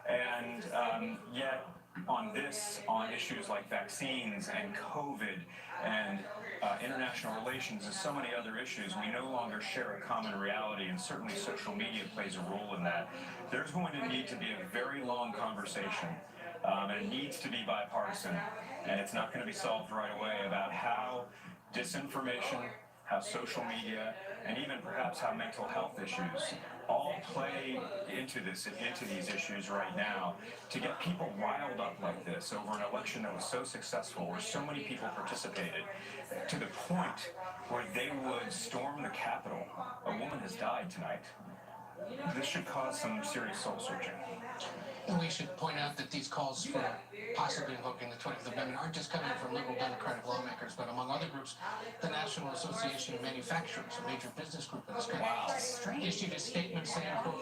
S13: And yet on this, on issues like vaccines and COVID and international relations and so many other issues, we no longer share a common reality, and certainly social media plays a role in that. There's going to need to be a very long conversation, and it needs to be bipartisan, and it's not going to be solved right away, about how disinformation, how social media, and even perhaps how mental health issues all play into these issues right now, to get people riled up like this over an election that was so successful, where so many people participated, to the point where they would storm the Capitol. A woman has died tonight. This should cause some serious soul searching.
S5: And we should point out that these calls for possibly invoking the 25th Amendment aren't just coming from liberal Democratic lawmakers, but among other groups, the National Association of Manufacturers, a major business group in this country, issued a statement saying, quote,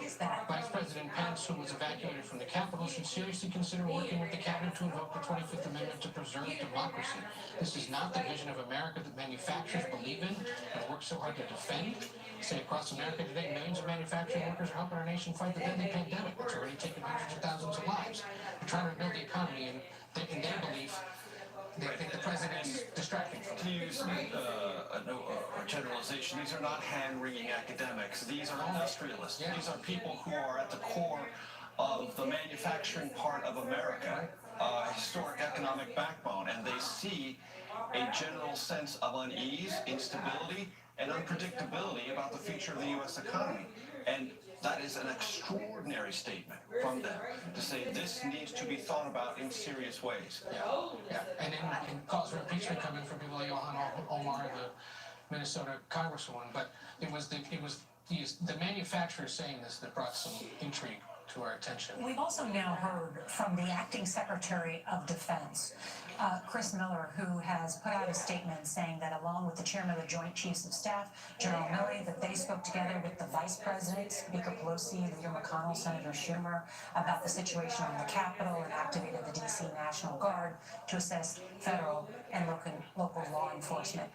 S5: Vice President Pence, who was evacuated from the Capitol, should seriously consider working with the cabinet to invoke the 25th Amendment to preserve democracy. This is not the vision of America that manufacturers believe in and work so hard to defend. Say across America today, millions of manufacturing workers are helping our nation fight the deadly pandemic, which already taken hundreds of thousands of lives. They're trying to rebuild the economy, and in their belief, they think the president's distracting from
S3: To use a generalization, these are not hand-wringing academics. These are industrialists.
S5: Yeah.
S3: These are people who are at the core of the manufacturing part of America, historic economic backbone, and they see a general sense of unease, instability, and unpredictability about the future of the U.S. economy. And that is an extraordinary statement from them, to say this needs to be thought about in serious ways.
S5: Yeah. And in calls for impeachment coming from people like Ilhan Omar, the Minnesota congresswoman, but it was the manufacturers saying this that brought some intrigue to our attention.
S1: We've also now heard from the acting Secretary of Defense, Chris Miller, who has put out a statement saying that along with the chairman of the Joint Chiefs of Staff, General Milley, that they spoke together with the Vice President, Speaker Pelosi, Leader McConnell, Senator Schumer, about the situation on the Capitol, and activated the D.C. National Guard to assist federal and local law enforcement.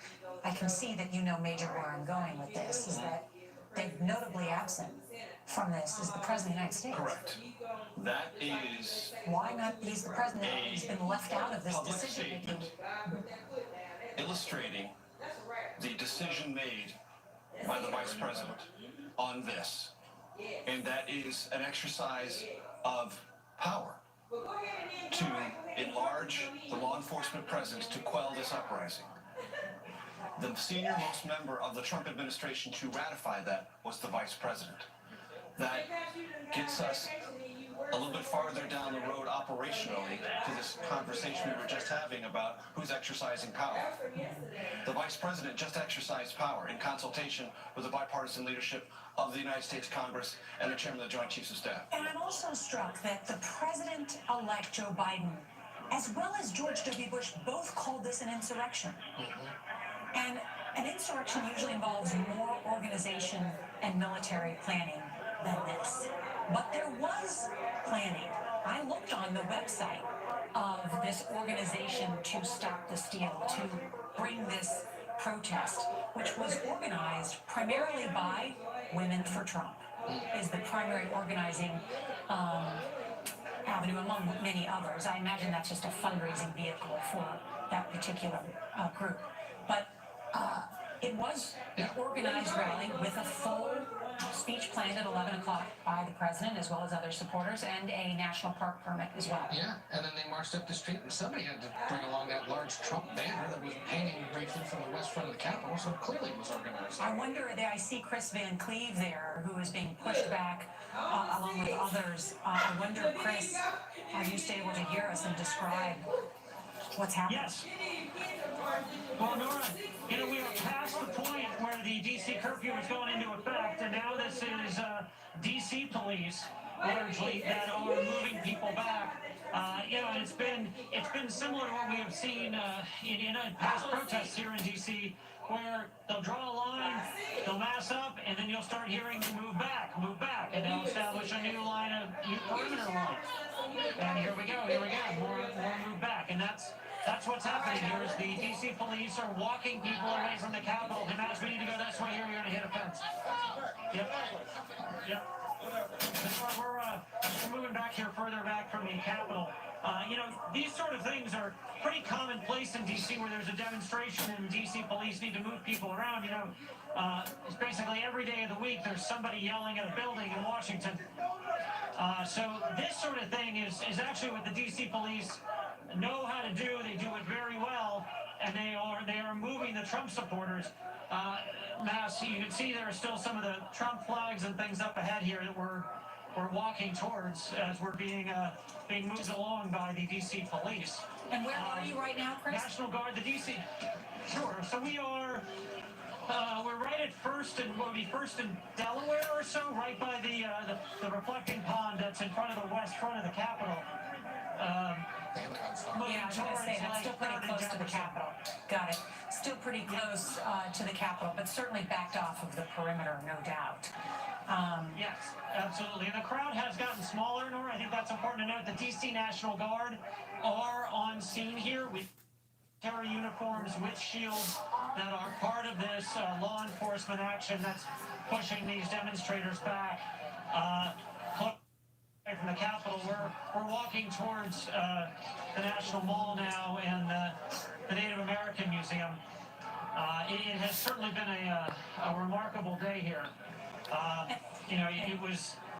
S1: I can see that you know, Major, where I'm going with this, is that they're notably absent from this is the President of the United States.
S3: Correct. That is
S1: Why not? He's the President. He's been left out of this
S3: public
S1: decision making.
S3: statement illustrating the decision made by the Vice President on this. And that is an exercise of power to enlarge the law enforcement presence to quell this uprising. The senior-most member of the Trump administration to ratify that was the Vice President. That gets us a little bit farther down the road operationally to this conversation we were just having about who's exercising power. The Vice President just exercised power in consultation with the bipartisan leadership of the United States Congress and the Chairman of the Joint Chiefs of Staff.
S1: And I'm also struck that the President-elect Joe Biden, as well as George W. Bush, both called this an insurrection. And an insurrection usually involves more organization and military planning than this. But there was planning. I looked on the website of this organization to stop the steal, to bring this protest, which was organized primarily by Women for Trump, is the primary organizing avenue among many others. I imagine that's just a fundraising vehicle for that particular group. But it was an organized rally with a full speech planned at 11 o'clock by the president as well as other supporters, and a national park permit as well.
S5: Yeah, and then they marched up the street, and somebody had to bring along that large Trump banner that was hanging briefly from the west front of the Capitol, so clearly it was organized.
S1: I wonder, I see Chris Van Cleve there, who is being pushed back along with others. I wonder, Chris, are you still able to hear us and describe what's happening?
S11: Yes. Well, Nora, we are past the point where the D.C. curfew is going into effect, and now this is D.C. police, largely, that are moving people back. And it's been similar to what we have seen in past protests here in D.C., where they'll draw a line, they'll mass up, and then you'll start hearing move back, and they'll establish a new line of perimeter line. And here we go, more move back, and that's what's happening here. Is the D.C. police are walking people away from the Capitol. And as we need to go this way here, we're going to hit a fence. Yep. That's why we're moving back here, further back from the Capitol. These sort of things are pretty commonplace in D.C. where there's a demonstration and D.C. police need to move people around. It's basically every day of the week there's somebody yelling at a building in Washington. So this sort of thing is actually what the D.C. police know how to do. They do it very well, and they are moving the Trump supporters. Mass, you can see there are still some of the Trump flags and things up ahead here that we're walking towards as we're being moved along by the D.C. police.
S1: And where are you right now, Chris?
S11: National Guard, the D.C. Sure. So we are. We're right at First and Delaware or so, right by the reflecting pond that's in front of the west front of the Capitol.
S1: Yeah, I was going to say that's still pretty close to the Capitol. Got it. Still pretty close to the Capitol, but certainly backed off of the perimeter, no doubt.
S11: Yes, absolutely. And the crowd has gotten smaller, Nora. I think that's important to note. The D.C. National Guard are on scene here. We carry uniforms with shields that are part of this law enforcement action that's pushing these demonstrators back. From the Capitol, we're walking towards the National Mall now and the Native American Museum. It has certainly been a remarkable day here. It was